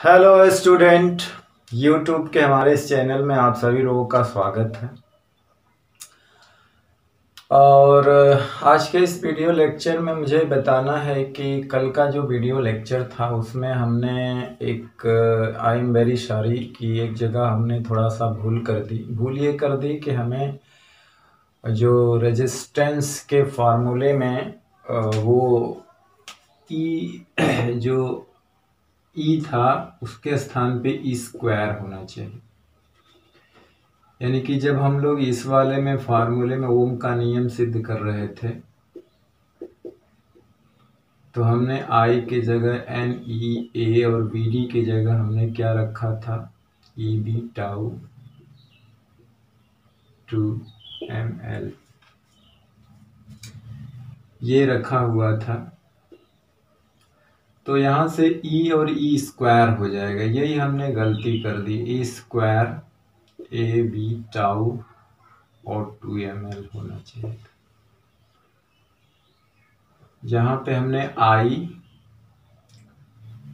Hello student, YouTube के हमारे इस चैनल में आप सभी लोगों का स्वागत है। और आज के इस वीडियो लेक्चर में मुझे बताना है कि कल का जो वीडियो लेक्चर था उसमें हमने एक आई एम वेरी सॉरी कि एक जगह हमने थोड़ा सा भूल ये कर दी कि हमें जो रेजिस्टेंस के फार्मूले में वो ई जो ई था उसके स्थान पे ई स्क्वायर होना चाहिए। यानी कि जब हम लोग इस वाले में फार्मूले में ओम का नियम सिद्ध कर रहे थे तो हमने आई के जगह एन ई ए और बी डी के जगह हमने क्या रखा था, ई बी टाउ 2ml ये रखा हुआ था। तो यहाँ से ई और ई स्क्वायर हो जाएगा, यही हमने गलती कर दी। E square A B tau और 2ml होना चाहिए था। जहाँ पे हमने आई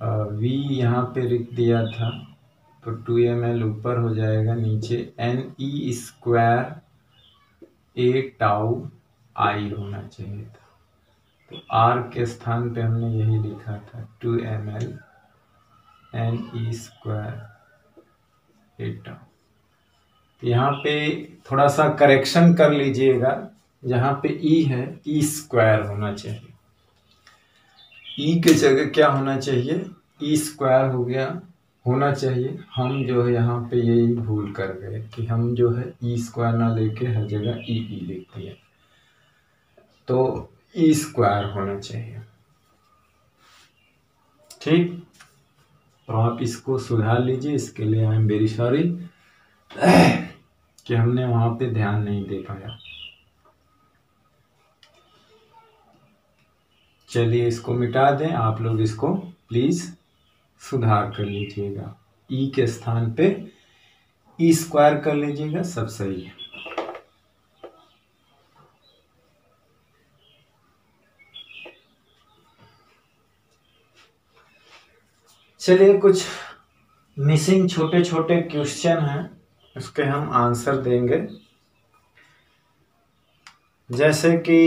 वी यहाँ पे लिख दिया था तो 2ml ऊपर हो जाएगा, नीचे एन ई स्क्वायर ए टाउ आई होना चाहिए था। तो आर के स्थान पे हमने यही लिखा था 2ml एन ई स्क्वायर ए टाउ। यहाँ पे थोड़ा सा करेक्शन कर लीजिएगा, जहाँ पे ई है ई स्क्वायर होना चाहिए, ई के जगह क्या होना चाहिए, ई स्क्वायर होना चाहिए। हम जो है यहाँ पे यही भूल कर गए कि हम जो है ई स्क्वायर ना लेके हर जगह ई लिख दिए, तो ई स्क्वायर होना चाहिए। ठीक, तो आप इसको सुधार लीजिए। इसके लिए आई एम वेरी सॉरी कि हमने वहां पे ध्यान नहीं दे पाया। चलिए इसको मिटा दें, आप लोग इसको प्लीज सुधार कर लीजिएगा। ई के स्थान पे ई स्क्वायर कर लीजिएगा, सब सही है। चलिए कुछ मिसिंग छोटे छोटे क्वेश्चन हैं, उसके हम आंसर देंगे। जैसे कि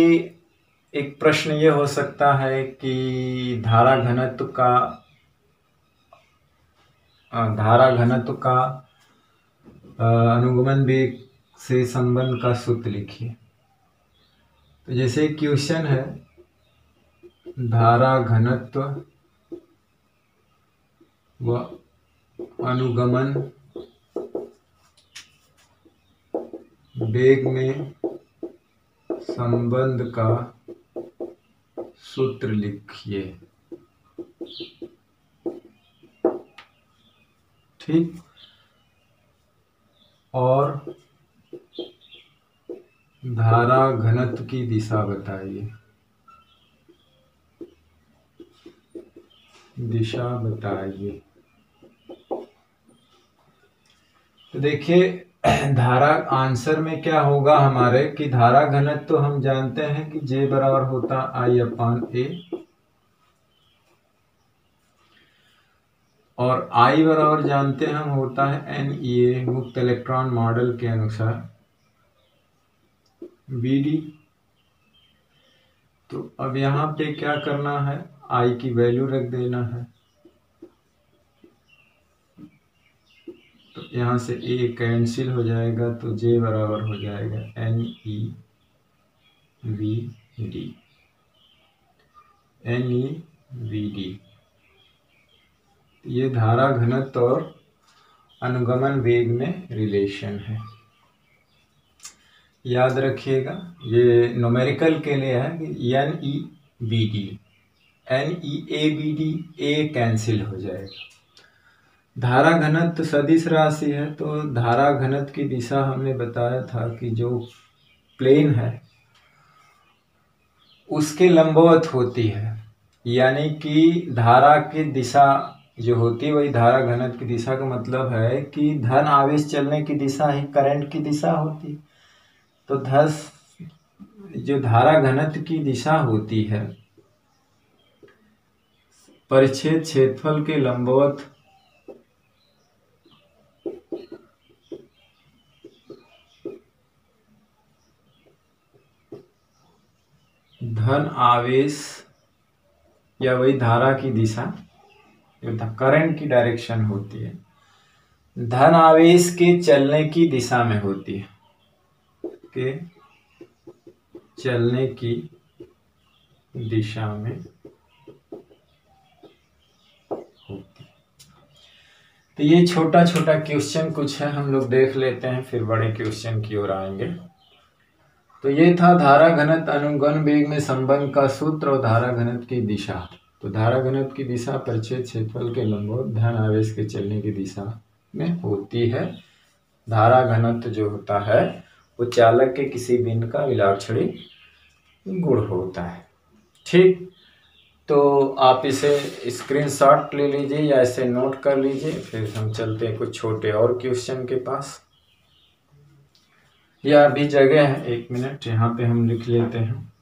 एक प्रश्न ये हो सकता है कि धारा घनत्व का अनुगमन वेग से संबंध का सूत्र लिखिए। तो जैसे क्वेश्चन है, धारा घनत्व व अनुगमन वेग में संबंध का सूत्र लिखिए। ठीक, और धारा घनत्व की दिशा बताइए। तो देखिए धारा आंसर में क्या होगा हमारे कि धारा घनत्व तो हम जानते हैं कि J बराबर होता I/A, और I बराबर जानते हैं हम होता है NEA मुक्त इलेक्ट्रॉन मॉडल के अनुसार VD। तो अब यहाँ पे क्या करना है, I की वैल्यू रख देना है। तो यहाँ से A कैंसिल हो जाएगा तो J बराबर हो जाएगा NEVD। ये धारा घनत्व और अनुगमन वेग में रिलेशन है, याद रखिएगा। ये न्यूमेरिकल के लिए है कि NEABD A कैंसिल हो जाएगा। धारा घनत्व सदिश राशि है, तो धारा घनत्व की दिशा हमने बताया था कि जो प्लेन है उसके लंबवत होती है, यानी कि धारा की दिशा जो होती है वही धारा घनत्व की दिशा का मतलब है कि धन आवेश चलने की दिशा ही करंट की दिशा होती। तो जो धारा घनत्व की दिशा होती है परिच्छेद क्षेत्रफल के लंबवत आवेश या वही धारा की दिशा, करंट की डायरेक्शन होती है, धन आवेश के चलने की दिशा में होती है, के चलने की दिशा में होती है। तो ये छोटा छोटा क्वेश्चन कुछ है, हम लोग देख लेते हैं, फिर बड़े क्वेश्चन की ओर आएंगे। तो ये था धारा घनत्व अनुगण वेग में संबंध का सूत्र और धारा घनत्व की दिशा। तो धारा घनत्व की दिशा परिच्छेद क्षेत्रफल के लंबवत धन आवेश के चलने की दिशा में होती है। धारा घनत्व जो होता है वो चालक के किसी बिंदु का विलक्षणी गुण होता है। ठीक, तो आप इसे स्क्रीनशॉट ले लीजिए या इसे नोट कर लीजिए, फिर हम चलते हैं कुछ छोटे और क्वेश्चन के पास। यह अभी जगह है, 1 मिनट यहाँ पे हम लिख लेते हैं।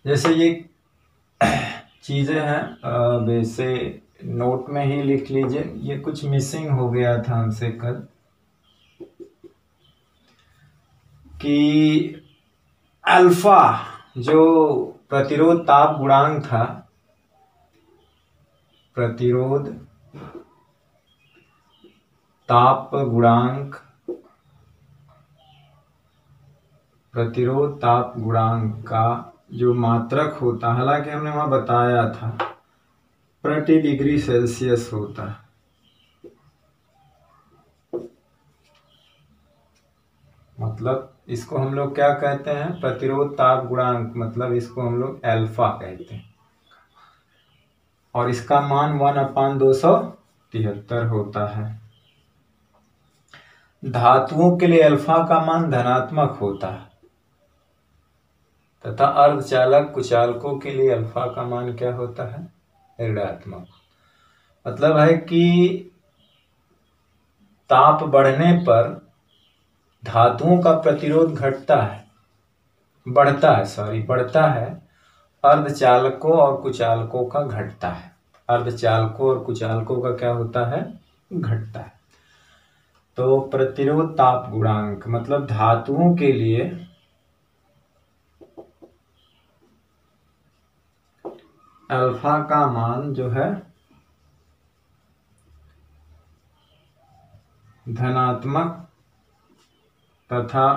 जैसे ये चीज़ें हैं, वैसे नोट में ही लिख लीजिए। ये कुछ मिसिंग हो गया था हमसे कल, कि अल्फा जो प्रतिरोध ताप गुणांक था, प्रतिरोध ताप गुणांक, प्रतिरोध ताप गुणांक का जो मात्रक होता, हालांकि हमने वहां बताया था प्रति डिग्री सेल्सियस होता है। मतलब इसको हम लोग क्या कहते हैं, प्रतिरोध ताप गुणांक, मतलब इसको हम लोग अल्फा कहते हैं, और इसका मान 1/273 होता है। धातुओं के लिए अल्फा का मान धनात्मक होता है तथा अर्धचालक कुचालकों के लिए अल्फा का मान क्या होता है, ऋणात्मक। मतलब है कि ताप बढ़ने पर धातुओं का प्रतिरोध घटता है, बढ़ता है, अर्धचालकों और कुचालकों का घटता है। अर्धचालकों और कुचालकों का क्या होता है, घटता है। तो प्रतिरोध ताप गुणांक मतलब धातुओं के लिए अल्फा का मान जो है धनात्मक तथा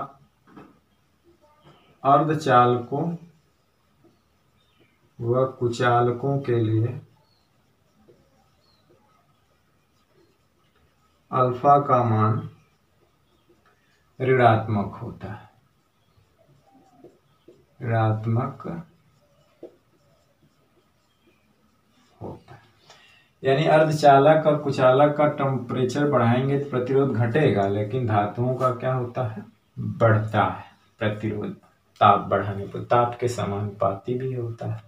अर्धचालकों व कुचालकों के लिए अल्फा का मान ऋणात्मक होता है, ऋणात्मक होता है। यानी अर्धचालक और कुचालक का टेम्परेचर बढ़ाएंगे तो प्रतिरोध घटेगा, लेकिन धातुओं का क्या होता है, बढ़ता है प्रतिरोध ताप बढ़ाने पर, ताप के समानुपाती भी होता है।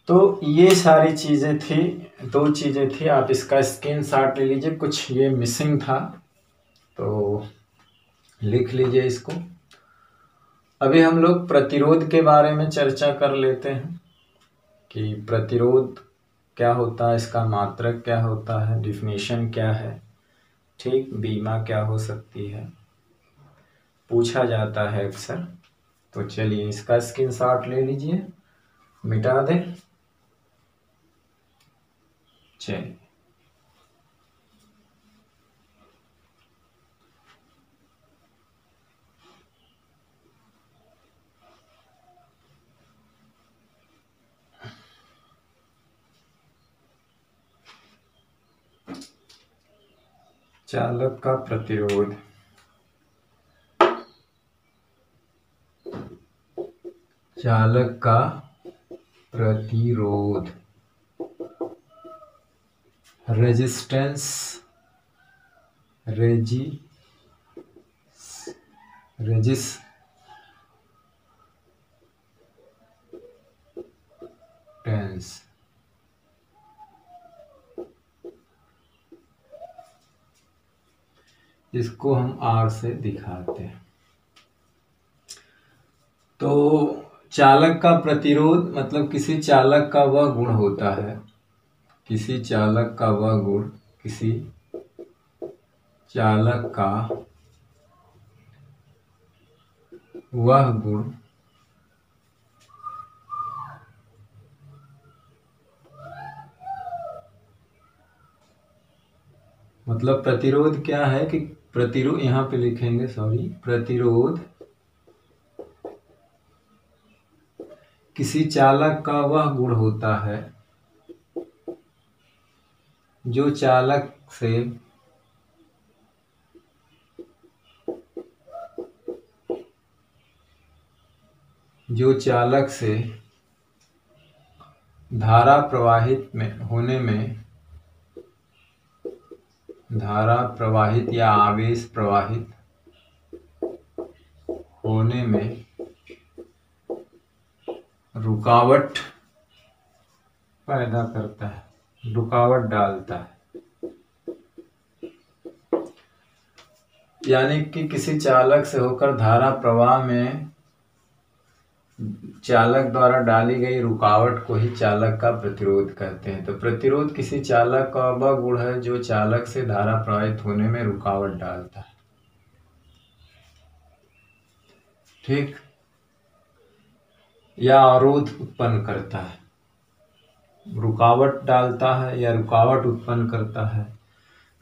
तो ये सारी चीजें थी, 2 चीजें थी, आप इसका स्क्रीनशॉट ले लीजिए। कुछ ये मिसिंग था तो लिख लीजिए इसको। अभी हम लोग प्रतिरोध के बारे में चर्चा कर लेते हैं कि प्रतिरोध क्या होता है, इसका मात्रक क्या होता है, डिफिनेशन क्या है। ठीक, बीमा क्या हो सकती है, पूछा जाता है अक्सर। तो चलिए इसका स्क्रीनशॉट ले लीजिए, मिटा दें। चलिए चालक का प्रतिरोध, चालक का प्रतिरोध रेजिस्टेंस, रेजिस्टेंस इसको हम R से दिखाते हैं। तो चालक का प्रतिरोध मतलब किसी चालक का वह गुण होता है, किसी चालक का वह गुण, किसी चालक का वह गुण मतलब प्रतिरोध क्या है कि प्रतिरोध यहाँ पे लिखेंगे, सॉरी, प्रतिरोध किसी चालक का वह गुण होता है जो चालक से धारा प्रवाहित या आवेश प्रवाहित होने में रुकावट पैदा करता है, रुकावट डालता है। यानी कि किसी चालक से होकर धारा प्रवाह में चालक द्वारा डाली गई रुकावट को ही चालक का प्रतिरोध कहते हैं। तो प्रतिरोध किसी चालक का वह गुण है जो चालक से धारा प्रवाहित होने में रुकावट डालता है। ठीक, या अवरोध उत्पन्न करता है। रुकावट डालता है या रुकावट उत्पन्न करता है।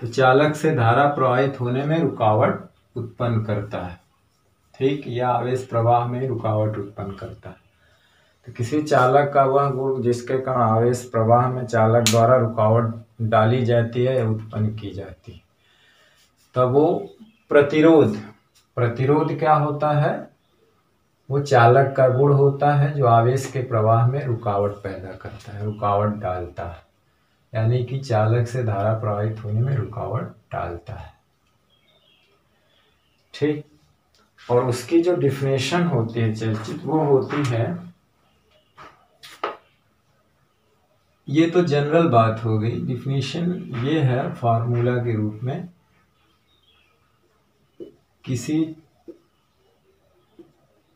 तो चालक से धारा प्रवाहित होने में रुकावट उत्पन्न करता है, ठीक, या आवेश प्रवाह में रुकावट उत्पन्न करता है। तो किसी चालक का वह गुण जिसके कारण आवेश प्रवाह में चालक द्वारा रुकावट डाली जाती है या उत्पन्न की जाती है, तब वो प्रतिरोध क्या होता है? वो चालक का गुण होता है जो आवेश के प्रवाह में रुकावट पैदा करता है, रुकावट डालता है। यानी कि चालक से धारा प्रवाहित होने में रुकावट डालता है। ठीक, और उसकी जो डिफिनेशन होती है चर्चित, वो होती है, ये तो जनरल बात हो गई। डिफिनेशन ये है फॉर्मूला के रूप में, किसी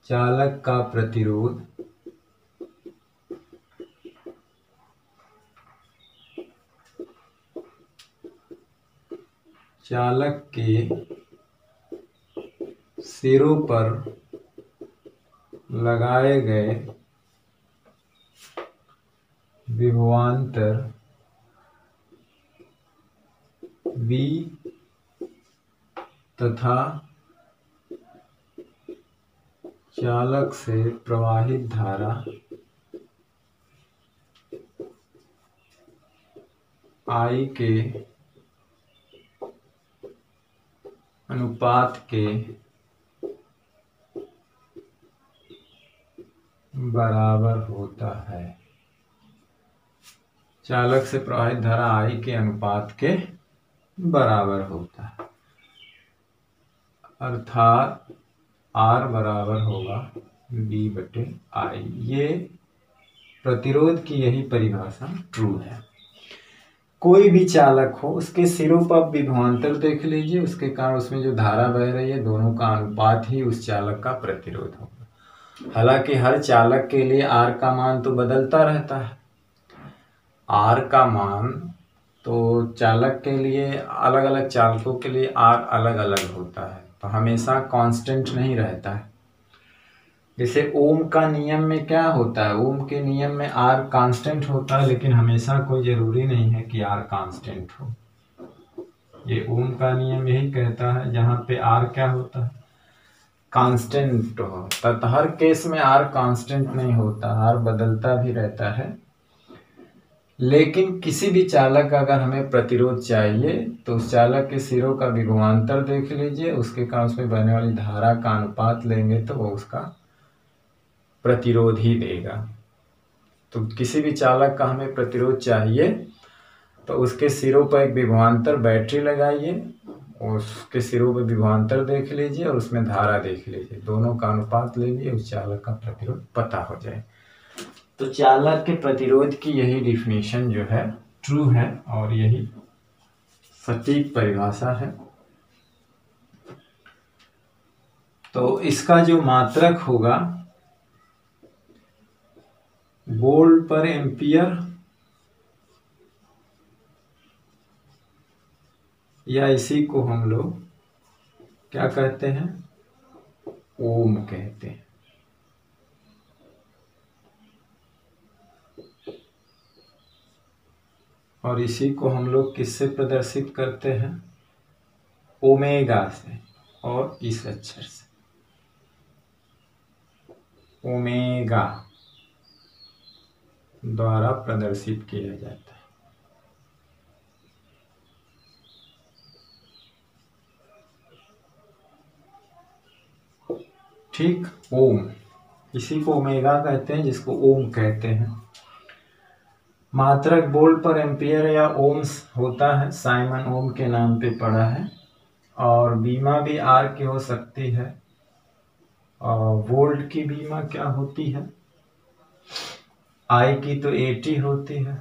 चालक का प्रतिरोध चालक के सिरों पर लगाए गए विभवांतर V तथा चालक से प्रवाहित धारा I के अनुपात के बराबर होता है। चालक से प्रवाहित धारा I के अनुपात के बराबर होता है, अर्थात R बराबर होगा B/I। ये प्रतिरोध की यही परिभाषा ट्रू है। कोई भी चालक हो, उसके सिरों पर विभवांतर देख लीजिए, उसके कारण उसमें जो धारा बह रही है, दोनों का अनुपात ही उस चालक का प्रतिरोध होगा। हालांकि हर चालक के लिए R का मान तो बदलता रहता है। R का मान तो चालक के लिए, अलग अलग चालकों के लिए R अलग अलग होता है, तो हमेशा कांस्टेंट नहीं रहता है। जैसे ओम का नियम में क्या होता है, ओम के नियम में R कांस्टेंट होता है, लेकिन हमेशा कोई जरूरी नहीं है कि R कांस्टेंट हो। ये ओम का नियम यही कहता है, जहाँ पे R क्या होता है, कांस्टेंट हो। तथा हर केस में R कांस्टेंट नहीं होता, R बदलता भी रहता है। लेकिन किसी भी चालक का अगर हमें प्रतिरोध चाहिए, तो उस चालक के सिरों का विभवांतर देख लीजिए, उसके कारण उसमें बहने वाली धारा का अनुपात लेंगे तो वो उसका प्रतिरोध ही देगा। तो किसी भी चालक का हमें प्रतिरोध चाहिए तो उसके सिरों पर एक विभवांतर बैटरी लगाइए, और उसके सिरों पर विभवांतर देख लीजिए और उसमें धारा देख लीजिए, दोनों का अनुपात ले लीजिए, उस चालक का प्रतिरोध पता हो जाए। तो चालक के प्रतिरोध की यही डिफिनेशन जो है ट्रू है, और यही सटीक परिभाषा है। तो इसका जो मात्रक होगा वोल्ट पर एम्पियर, या इसी को हम लोग क्या कहते हैं, ओम कहते हैं। और इसी को हम लोग किससे प्रदर्शित करते हैं? ओमेगा से, और इस अक्षर से ओमेगा द्वारा प्रदर्शित किया जाता है। ठीक, ओम, इसी को ओमेगा कहते हैं, जिसको ओम कहते हैं। मात्रक वोल्ट पर एम्पियर या ओम्स होता है, साइमन ओम के नाम पे पड़ा है। और बीमा भी आर की हो सकती है, और वोल्ट की बीमा क्या होती है? आई की तो 80 होती है।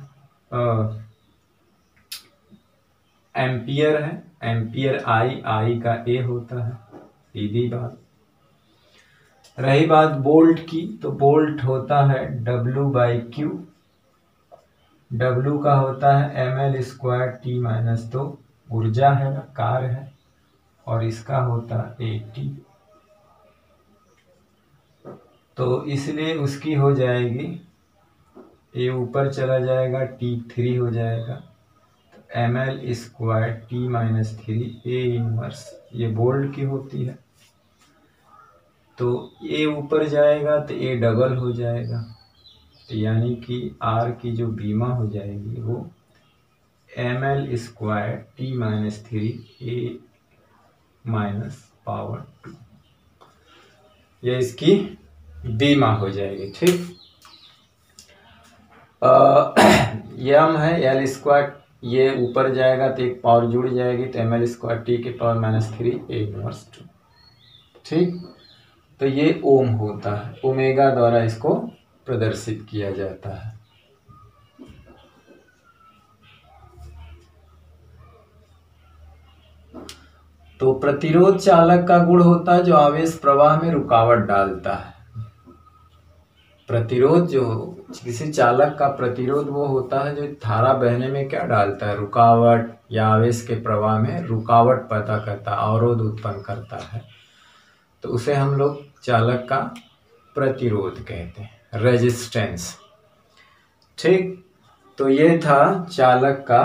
एम्पियर है, एम्पियर आई का ए होता है, सीधी बात। रही बात वोल्ट की, तो वोल्ट होता है W/Q। W का होता है ml²T-2, ऊर्जा है, कार्य है, और इसका होता है AT। तो इसलिए उसकी हो जाएगी, ए ऊपर चला जाएगा, T3 हो जाएगा, ml²T-3 A इनवर्स, ये वोल्ट की होती है। तो ए ऊपर जाएगा तो ए डबल हो जाएगा, यानी कि आर की जो बीमा हो जाएगी वो ml²T-3 A -2, ये इसकी बीमा हो जाएगी। ठीक, यम है L², ये ऊपर जाएगा तो एक पावर जुड़ जाएगी, तो ml²T⁻³ A इनवर्स 2। ठीक, तो ये ओम होता है, ओमेगा द्वारा इसको प्रदर्शित किया जाता है। तो प्रतिरोध चालक का गुण होता है जो आवेश प्रवाह में रुकावट डालता है। प्रतिरोध, जो किसी चालक का प्रतिरोध वो होता है जो धारा बहने में क्या डालता है? रुकावट, या आवेश के प्रवाह में रुकावट पैदा करता है, अवरोध उत्पन्न करता है। तो उसे हम लोग चालक का प्रतिरोध कहते हैं, रेजिस्टेंस। ठीक, तो ये था चालक का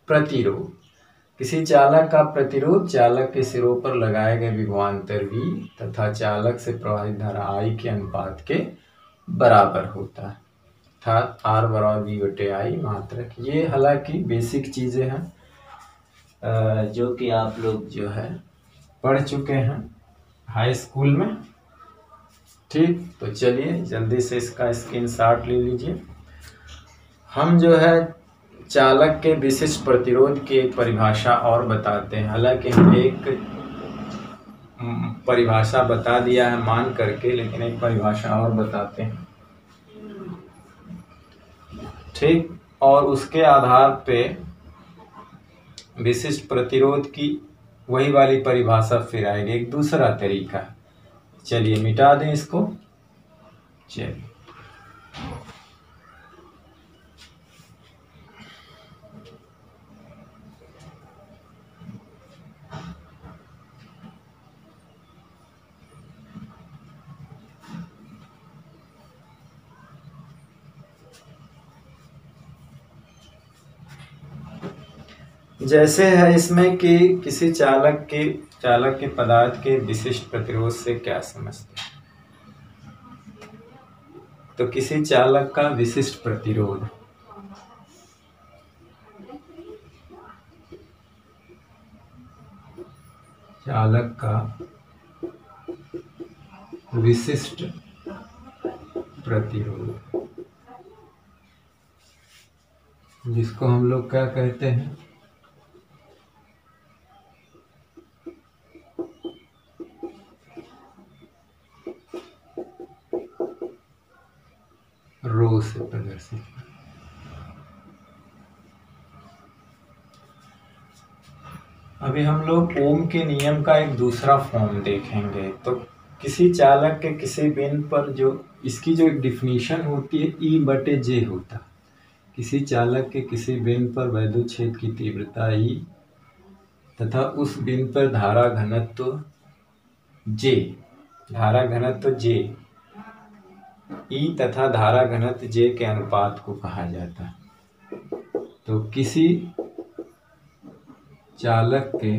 प्रतिरोध। किसी चालक का प्रतिरोध चालक के सिरों पर लगाए गए विभवांतर V तथा चालक से प्रवाहित धारा I के अनुपात के बराबर होता है, अर्थात R = V/I मात्रक। ये हालांकि बेसिक चीज़ें हैं जो कि आप लोग जो है पढ़ चुके हैं हाई स्कूल में। ठीक, तो चलिए जल्दी से इसका स्क्रीनशॉट ले लीजिए। हम जो है चालक के विशिष्ट प्रतिरोध की एक परिभाषा और बताते हैं। हालांकि हम एक परिभाषा बता दिया है मान करके, लेकिन एक परिभाषा और बताते हैं। ठीक, और उसके आधार पे विशिष्ट प्रतिरोध की वही वाली परिभाषा फिर आएगी, एक दूसरा तरीका। चलिए मिटा दें इसको। चलिए, जैसे है इसमें कि किसी चालक के पदार्थ के विशिष्ट प्रतिरोध से क्या समझते हैं? तो किसी चालक का विशिष्ट प्रतिरोध, चालक का विशिष्ट प्रतिरोध, जिसको हम लोग क्या कहते हैं? रो से प्रदर्शित। अभी हम लोग ओम के नियम का एक दूसरा फॉर्म देखेंगे। तो किसी चालक के किसी बिंदु पर जो इसकी जो एक डिफिनीशन होती है E/J होता है। किसी चालक के किसी बिंदु पर वैद्युत क्षेत्र की तीव्रता E तथा उस बिंदु पर धारा घनत्व जे, धारा घनत्व जे, ई तथा धारा घनत्व जे के अनुपात को कहा जाता है। तो किसी चालक के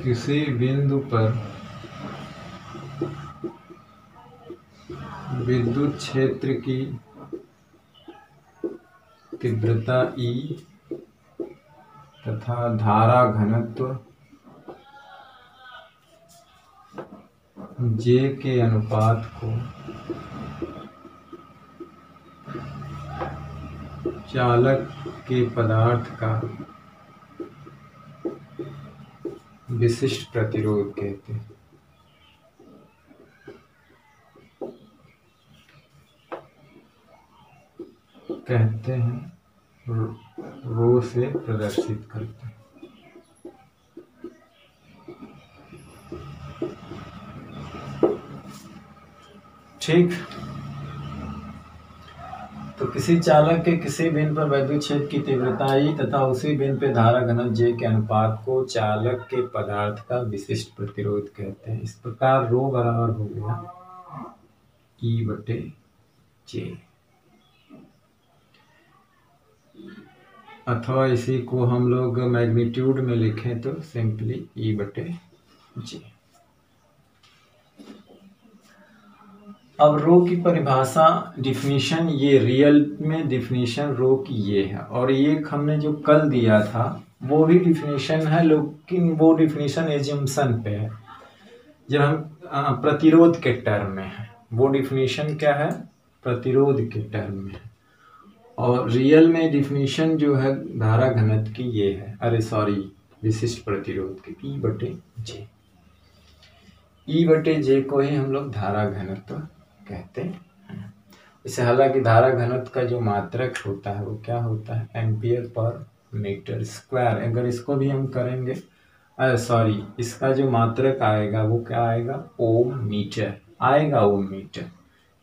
किसी बिंदु पर विद्युत क्षेत्र की तीव्रता E तथा धारा घनत्व J के अनुपात को चालक के पदार्थ का विशिष्ट प्रतिरोध कहते हैं। रो से प्रदर्शित करते हैं। ठीक। तो किसी चालक के किसी बिंदु पर विद्युत क्षेत्र की तीव्रता E तथा उसी बिंदु पे धारा घनत्व J के अनुपात को चालक के पदार्थ का विशिष्ट प्रतिरोध कहते हैं। इस प्रकार रो बराबर हो गया E/J, अथवा इसी को हम लोग मैग्नीट्यूड में लिखें तो सिंपली E/J। अब रो की परिभाषा डिफिनीशन, ये रियल में डिफिनीशन रो की ये है, और ये हमने जो कल दिया था वो भी डिफिनीशन है, लेकिन वो डिफिनीशन एजम्पशन पे है, जब हम प्रतिरोध के टर्म में है। वो डिफिनीशन क्या है? प्रतिरोध के टर्म में है। और रियल में डिफिनीशन जो है धारा घनत्व की ये है, विशिष्ट प्रतिरोध की E/J। E/J को ही हम लोग धारा घनत्व कहते हैं। इसे हालांकि धारा घनत्व का जो मात्रक होता है वो क्या होता है? Ampere per metre square. अगर इसको भी हम करेंगे, इसका जो मात्रक आएगा वो क्या आएगा? ओम मीटर आएगा, ओम मीटर।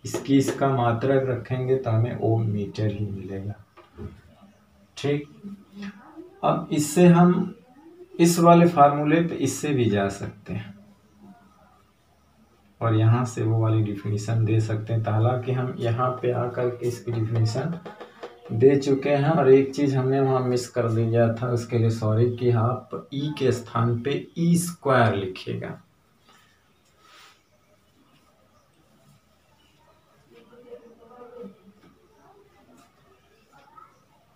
इसका मात्रक रखेंगे तो हमें ओम मीटर ही मिलेगा। ठीक। अब इससे हम इस वाले फार्मूले पे इससे भी जा सकते हैं और यहाँ से वो वाली डिफिनीशन दे सकते हैं। हालांकि हम यहाँ पे आकर के इसकी डिफिनीशन दे चुके हैं, और एक चीज़ हमने वहाँ मिस कर दिया था, उसके लिए सॉरी, कि आप E के स्थान पे E² लिखिएगा।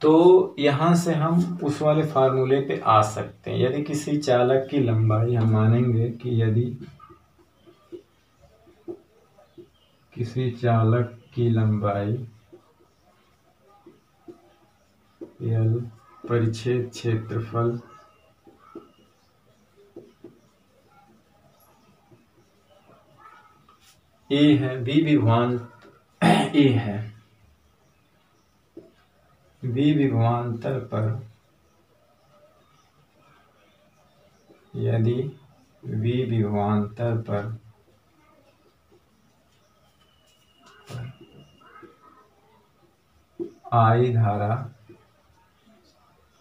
तो यहाँ से हम उस वाले फार्मूले पे आ सकते हैं। यदि किसी चालक की लंबाई, हम मानेंगे कि यदि किसी चालक की लंबाई L परिच्छेद क्षेत्रफल A है, V विभवांतर पर यदि V विभवांतर पर I धारा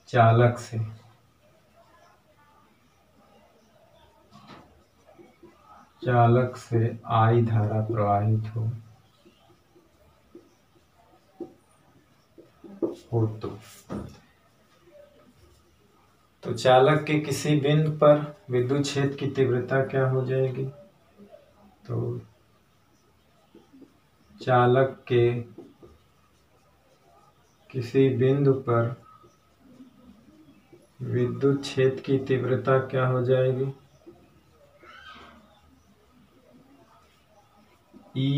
चालक से I धारा प्रवाहित हो तो चालक के किसी बिंदु पर विद्युत क्षेत्र की तीव्रता क्या हो जाएगी? तो चालक के किसी बिंदु पर विद्युत क्षेत्र की तीव्रता क्या हो जाएगी? E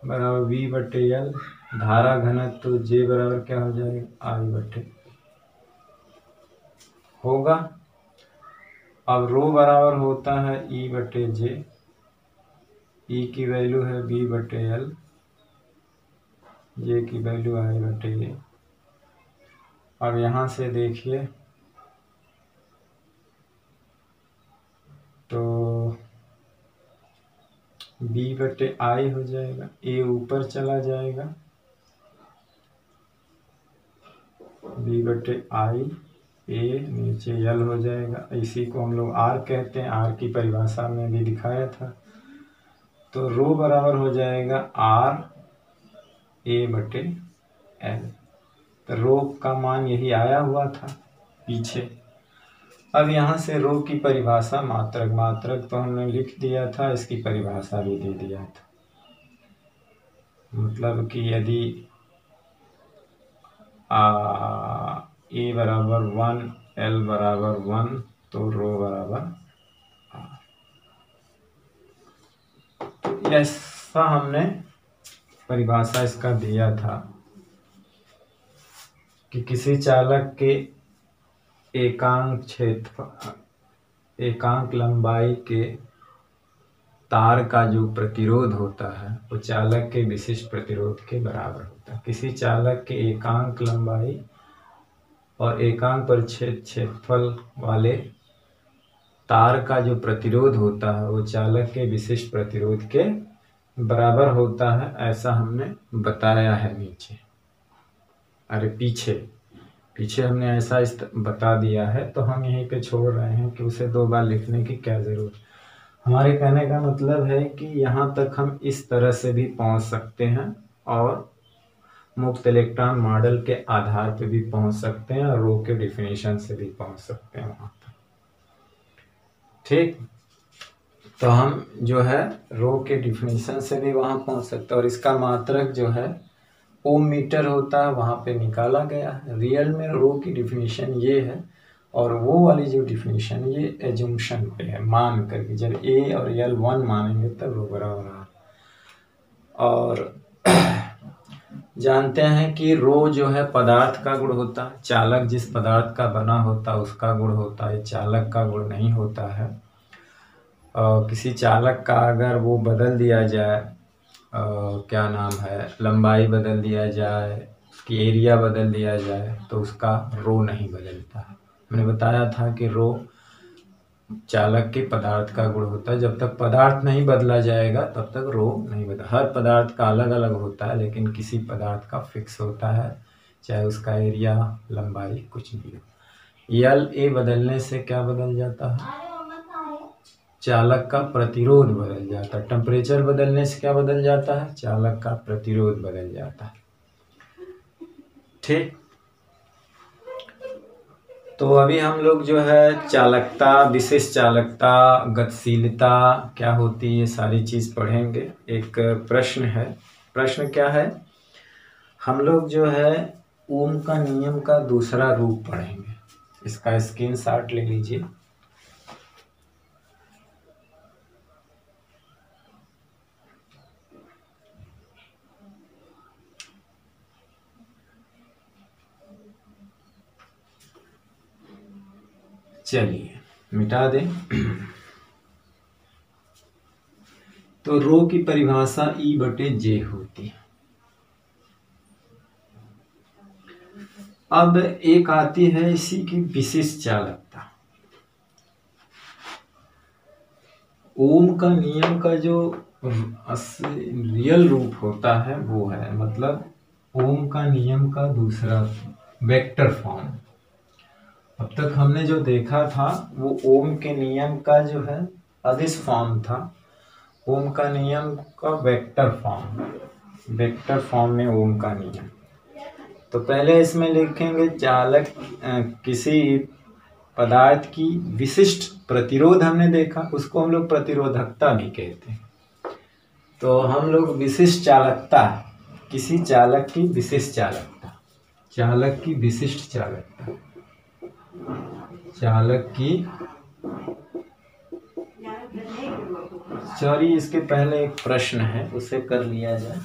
बराबर V/L, धारा घनत्व J बराबर क्या हो जाएगा? I/L होगा। अब रो बराबर होता है E/J, E की वैल्यू है V/L, J की वैल्यू I/A। अब यहाँ से देखिए तो V/I हो जाएगा, A ऊपर चला जाएगा, V/I ए, नीचे यल हो जाएगा। इसी को हम लोग आर कहते हैं, आर की परिभाषा में भी दिखाया था। तो रो बराबर हो जाएगा आर ए बटे एल। तो रो का मान यही आया हुआ था पीछे। अब यहाँ से रो की परिभाषा मात्रक, मात्रक तो हमने लिख दिया था, इसकी परिभाषा भी दे दिया था। मतलब कि यदि ए बराबर 1 एल बराबर 1 तो रो बराबर ऐसा हमने परिभाषा इसका दिया था कि किसी चालक के एकांक क्षेत्र, एकांक लंबाई के तार का जो प्रतिरोध होता है वो चालक के विशिष्ट प्रतिरोध के बराबर होता है। किसी चालक के एकांक लंबाई और एकांक परिच्छेद क्षेत्रफल वाले तार का जो प्रतिरोध होता है वो चालक के विशिष्ट प्रतिरोध के बराबर होता है, ऐसा हमने बताया है नीचे। अरे पीछे हमने ऐसा बता दिया है, तो हम यहीं पे छोड़ रहे हैं कि उसे 2 बार लिखने की क्या जरूरत। हमारे कहने का मतलब है कि यहाँ तक हम इस तरह से भी पहुँच सकते हैं और मुक्त इलेक्ट्रॉन मॉडल के आधार पे भी पहुँच सकते हैं और रो के डिफिनेशन से भी पहुँच सकते हैं वहाँ तक। ठीक, तो हम जो है रो के डिफिनेशन से भी वहाँ पहुँच सकते हैं। और इसका मात्रक जो है ओम मीटर होता है, वहाँ पे निकाला गया है। रियल में रो की डिफिनेशन ये है, और वो वाली जो डिफिनेशन ये एजम्पशन पे है, मान करके। जब ए और एल 1 मानेंगे तब रो बराबर है। और जानते हैं कि रो जो है पदार्थ का गुण होता है, चालक जिस पदार्थ का बना होता है उसका गुण होता है, चालक का गुण नहीं होता है। किसी चालक का अगर वो बदल दिया जाए, क्या नाम है, लंबाई बदल दिया जाए, उसकी एरिया बदल दिया जाए, तो उसका रो नहीं बदलता है। मैंने बताया था कि रो चालक के पदार्थ का गुण होता है। जब तक पदार्थ नहीं बदला जाएगा तब तक रो नहीं बदला। हर पदार्थ का अलग अलग होता है, लेकिन किसी पदार्थ का फिक्स होता है, चाहे उसका एरिया, लंबाई कुछ भी हो। यल ए बदलने से क्या बदल जाता है? चालक का प्रतिरोध बदल जाता है। टेम्परेचर बदलने से क्या बदल जाता है? चालक का प्रतिरोध बदल जाता है। ठीक, तो अभी हम लोग जो है चालकता, विशेष चालकता, गतिशीलता क्या होती है, ये सारी चीज पढ़ेंगे। एक प्रश्न है, प्रश्न क्या है, हम लोग जो है ओम का नियम का दूसरा रूप पढ़ेंगे। इसका स्क्रीनशॉट ले लीजिए। चलिए मिटा दें। तो रो की परिभाषा E बटे जे होती है। अब एक आती है इसी की विशिष्ट चालकता। ओम का नियम का जो रियल रूप होता है वो है, मतलब ओम का नियम का दूसरा वेक्टर फॉर्म। अब तक हमने जो देखा था वो ओम के नियम का जो है अदिश फॉर्म था। ओम का नियम का वेक्टर फॉर्म, वेक्टर फॉर्म में ओम का नियम। तो पहले इसमें लिखेंगे चालक, किसी पदार्थ की विशिष्ट प्रतिरोध हमने देखा, उसको हम लोग प्रतिरोधकता भी कहते हैं। तो हम लोग विशिष्ट चालकता, किसी चालक की विशिष्ट चालकता, चालक की विशिष्ट चालकता, चालक की, सॉरी इसके पहले एक प्रश्न है उसे कर लिया जाए।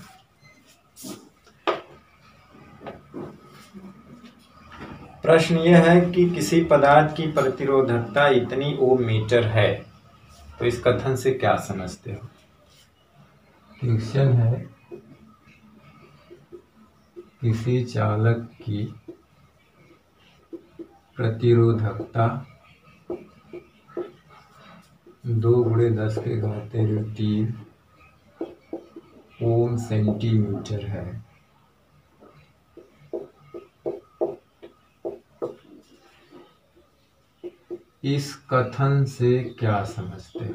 प्रश्न यह है कि किसी पदार्थ की प्रतिरोधकता इतनी ओम मीटर है, तो इस कथन से क्या समझते हो? क्वेश्चन है, किसी चालक की प्रतिरोधकता 2×10⁻³ ओम सेंटीमीटर है। इस कथन से क्या समझते हो?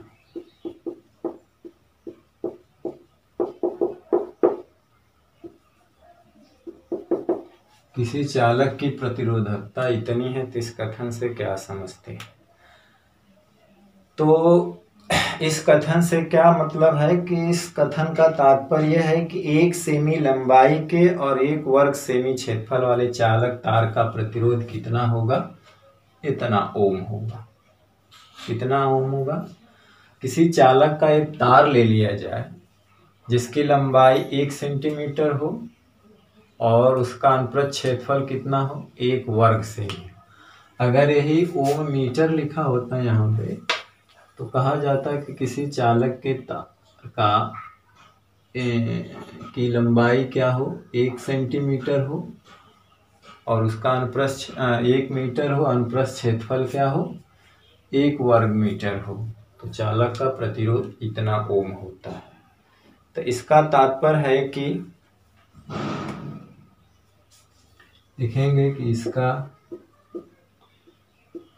किसी चालक की प्रतिरोधकता इतनी है तो इस कथन से क्या समझते हैं? तो इस कथन से क्या मतलब है कि इस कथन का तात्पर्य है कि 1 सेमी लंबाई के और 1 वर्ग सेमी क्षेत्रफल वाले चालक तार का प्रतिरोध कितना होगा? इतना ओम होगा। कितना ओम होगा? किसी चालक का एक तार ले लिया जाए जिसकी लंबाई 1 सेंटीमीटर हो और उसका अनुप्रस्थ क्षेत्रफल कितना हो? 1 वर्ग सेमी। अगर यही ओम मीटर लिखा होता है यहाँ पे तो कहा जाता है कि किसी चालक के तार का की लंबाई क्या हो? 1 सेंटीमीटर हो और उसका अनुप्रस्थ 1 मीटर हो, अनुप्रस्थ क्षेत्रफल क्या हो? 1 वर्ग मीटर हो, तो चालक का प्रतिरोध इतना ओम होता है। तो इसका तात्पर्य है कि लिखेंगे कि इसका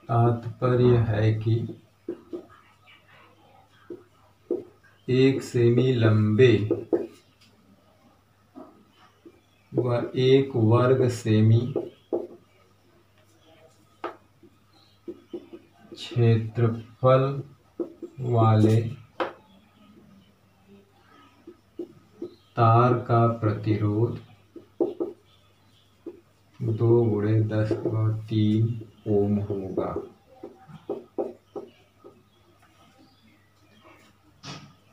तात्पर्य है कि 1 सेमी लंबे व 1 वर्ग सेमी क्षेत्रफल वाले तार का प्रतिरोध 2×10⁻³ ओम होगा।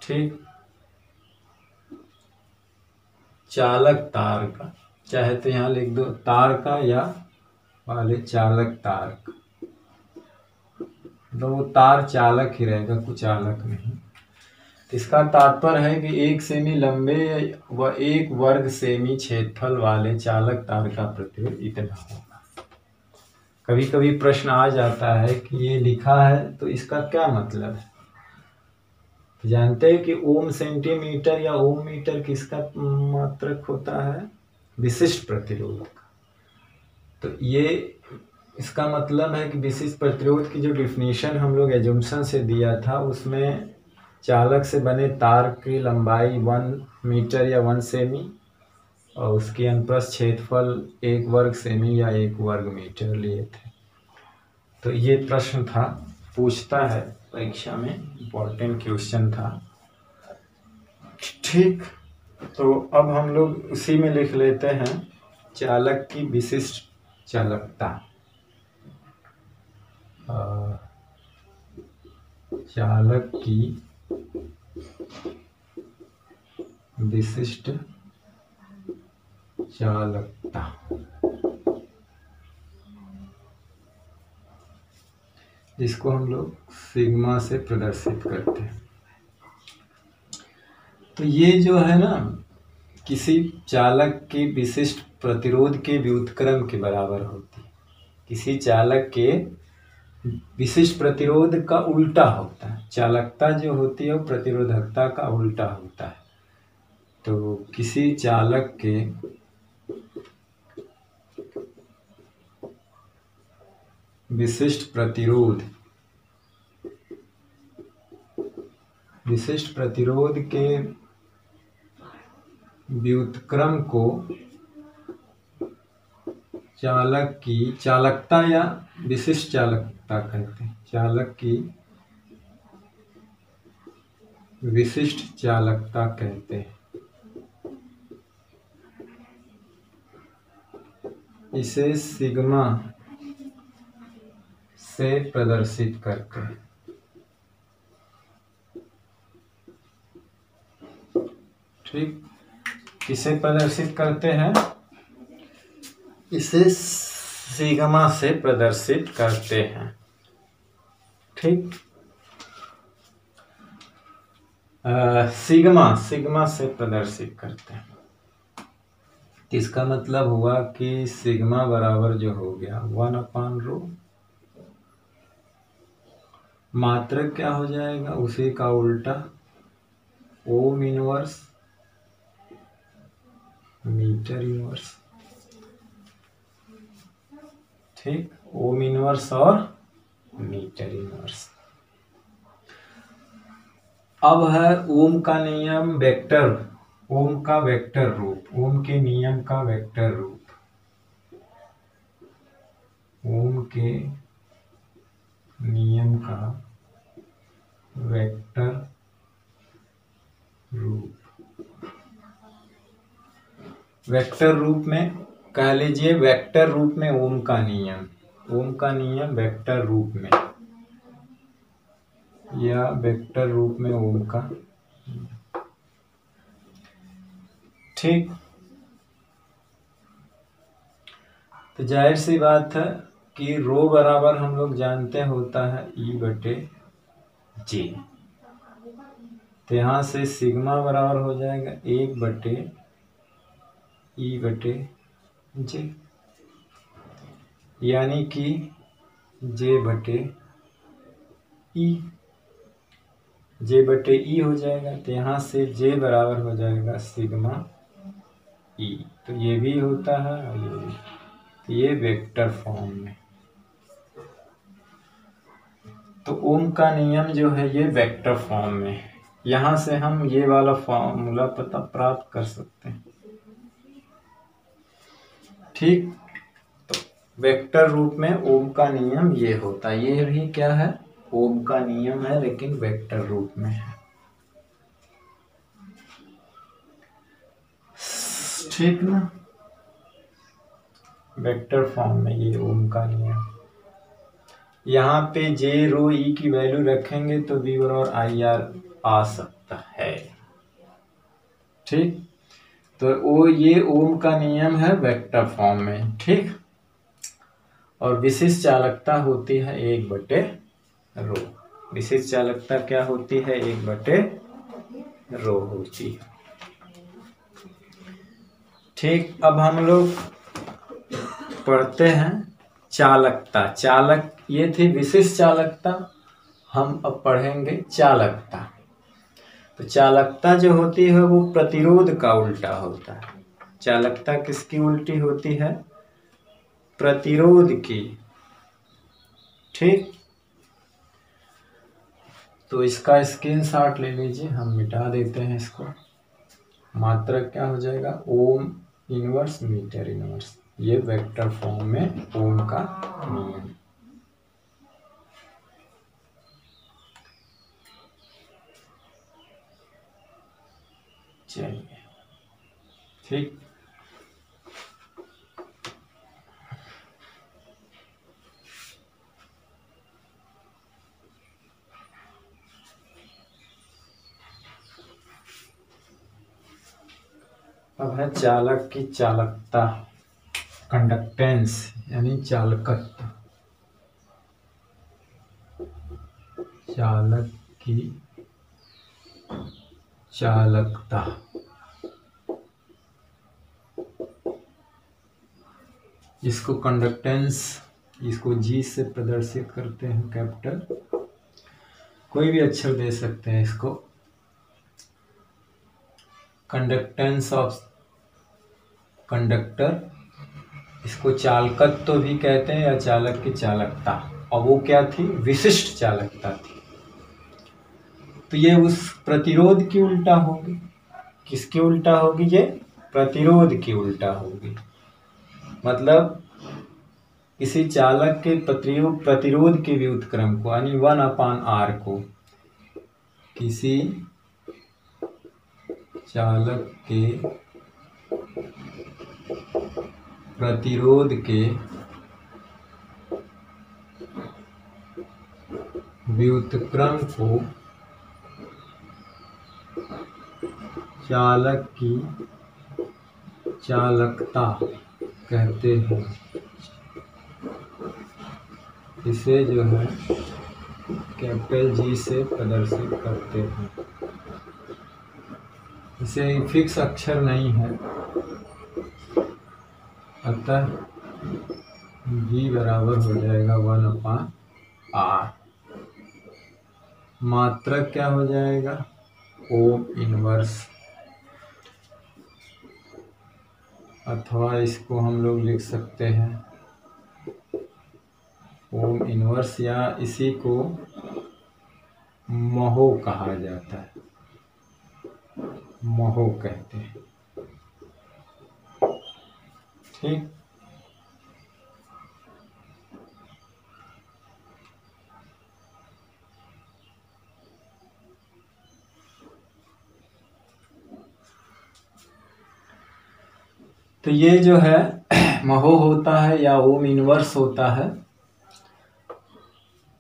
ठीक। चालक तार का, चाहे तो यहाँ लिख दो तार का या वाले चालक तार का, तो वो तार चालक ही रहेगा, कुचालक नहीं। इसका तात्पर्य है कि 1 सेमी लंबे व 1 वर्ग सेमी क्षेत्रफल वाले चालक तार का प्रतिरोध इतना होगा। कभी कभी प्रश्न आ जाता है कि ये लिखा है तो इसका क्या मतलब है? जानते हैं कि ओम सेंटीमीटर या ओम मीटर किसका मात्रक होता है? विशिष्ट प्रतिरोध का। तो ये इसका मतलब है कि विशिष्ट प्रतिरोध की जो डिफिनीशन हम लोग एजम्पशन से दिया था उसमें चालक से बने तार की लंबाई 1 मीटर या 1 सेमी और उसकी अनुप्रस्थ क्षेत्रफल 1 वर्ग सेमी या 1 वर्ग मीटर लिए थे। तो ये प्रश्न था, पूछता है परीक्षा में, इम्पोर्टेंट क्वेश्चन था। ठीक, तो अब हम लोग उसी में लिख लेते हैं चालक की विशिष्ट चालकता। चालक की विशिष्ट चालकता, जिसको हम लोग सिग्मा से प्रदर्शित करते हैं। तो ये जो है ना, किसी चालक की विशिष्ट प्रतिरोध के व्युत्क्रम के बराबर होती है। किसी चालक के विशिष्ट प्रतिरोध का उल्टा होता है। चालकता जो होती है वो प्रतिरोधकता का उल्टा होता है। तो किसी चालक के विशिष्ट प्रतिरोध के व्युत्क्रम को चालक की चालकता या विशिष्ट चालकता कहते हैं। चालक की विशिष्ट चालकता कहते हैं। इसे सिग्मा से प्रदर्शित करते हैं। ठीक, किसे प्रदर्शित करते हैं? इसे सिग्मा से प्रदर्शित करते हैं। ठीक, सिग्मा से प्रदर्शित करते हैं। इसका मतलब हुआ कि सिग्मा बराबर जो हो गया 1/ρ, मात्रक क्या हो जाएगा? उसी का उल्टा ओम इनवर्स मीटर इनवर्स। ठीक, ओम इनवर्स और मीटर इनवर्स। अब है ओम का नियम वेक्टर, ओम का वेक्टर रूप, ओम के नियम का वेक्टर रूप, ओम के नियम का वेक्टर रूप। वेक्टर रूप में कह लीजिए, वेक्टर रूप में ओम का नियम, ओम का नियम वेक्टर रूप में, या वेक्टर रूप में ओम का। ठीक, तो जाहिर सी बात है कि रो बराबर हम लोग जानते होता है ई बटे जे, तो यहां से सिग्मा बराबर हो जाएगा 1 बटे ई बटे जे, यानी कि जे बटे ई, जे बटे ई हो जाएगा, तो यहाँ से जे बराबर हो जाएगा सिग्मा ई, तो ये भी होता है और ये भी, तो ये वेक्टर फॉर्म में। तो ओम का नियम जो है ये वेक्टर फॉर्म में, यहाँ से हम ये वाला फॉर्मूला पता प्राप्त कर सकते हैं। ठीक, तो वेक्टर रूप में ओम का नियम ये होता है, ये भी क्या है, ओम का नियम है लेकिन वेक्टर रूप में है। ठीक ना, वेक्टर फॉर्म में ये ओम का नियम। यहाँ पे जे रो ई की वैल्यू रखेंगे तो वी और आई आर आ सकता है। ठीक, तो वो ये ओम का नियम है वेक्टर फॉर्म में। ठीक, और विशिष्ट चालकता होती है 1 बटे रो, विशिष्ट चालकता क्या होती है, 1 बटे रो होती है। ठीक, अब हम लोग पढ़ते हैं चालकता। चालक ये थी विशिष्ट चालकता, हम अब पढ़ेंगे चालकता। तो चालकता जो होती है वो प्रतिरोध का उल्टा होता है। चालकता किसकी उल्टी होती है, प्रतिरोध की। ठीक, तो इसका स्क्रीनशॉट ले लीजिए, हम मिटा देते हैं इसको। मात्रक क्या हो जाएगा, ओम इनवर्स मीटर इनवर्स, ये वेक्टर फॉर्म में ओम का नियम। चलिए, ठीक, अब है चालक की चालकता, कंडक्टेंस यानी चालकत्व। चालक की चालकता, इसको कंडक्टेंस, इसको जी से प्रदर्शित करते हैं, कैपिटल, कोई भी अक्षर दे सकते हैं इसको। कंडक्टेंस ऑफ कंडक्टर, इसको चालकत्व तो भी कहते हैं, या चालक की चालकता। और वो क्या थी, विशिष्ट चालकता थी। तो ये उस प्रतिरोध की उल्टा होगी। किसकी उल्टा होगी, ये प्रतिरोध की उल्टा होगी। मतलब किसी चालक के प्रतिरोध के व्युत्क्रम को, यानी 1/r को, किसी चालक के प्रतिरोध के व्युत्क्रम को चालक की चालकता कहते हैं। इसे जो है कैपिटल जी से प्रदर्शित करते हैं। इसे फिक्स अक्षर नहीं है, अतः जी बराबर हो जाएगा 1/r। मात्रक क्या हो जाएगा, ओम इनवर्स, अथवा इसको हम लोग लिख सकते हैं ओम इनवर्स, या इसी को महो कहा जाता है, महो कहते हैं। ठीक, तो ये जो है महो होता है या ओम इनवर्स होता है।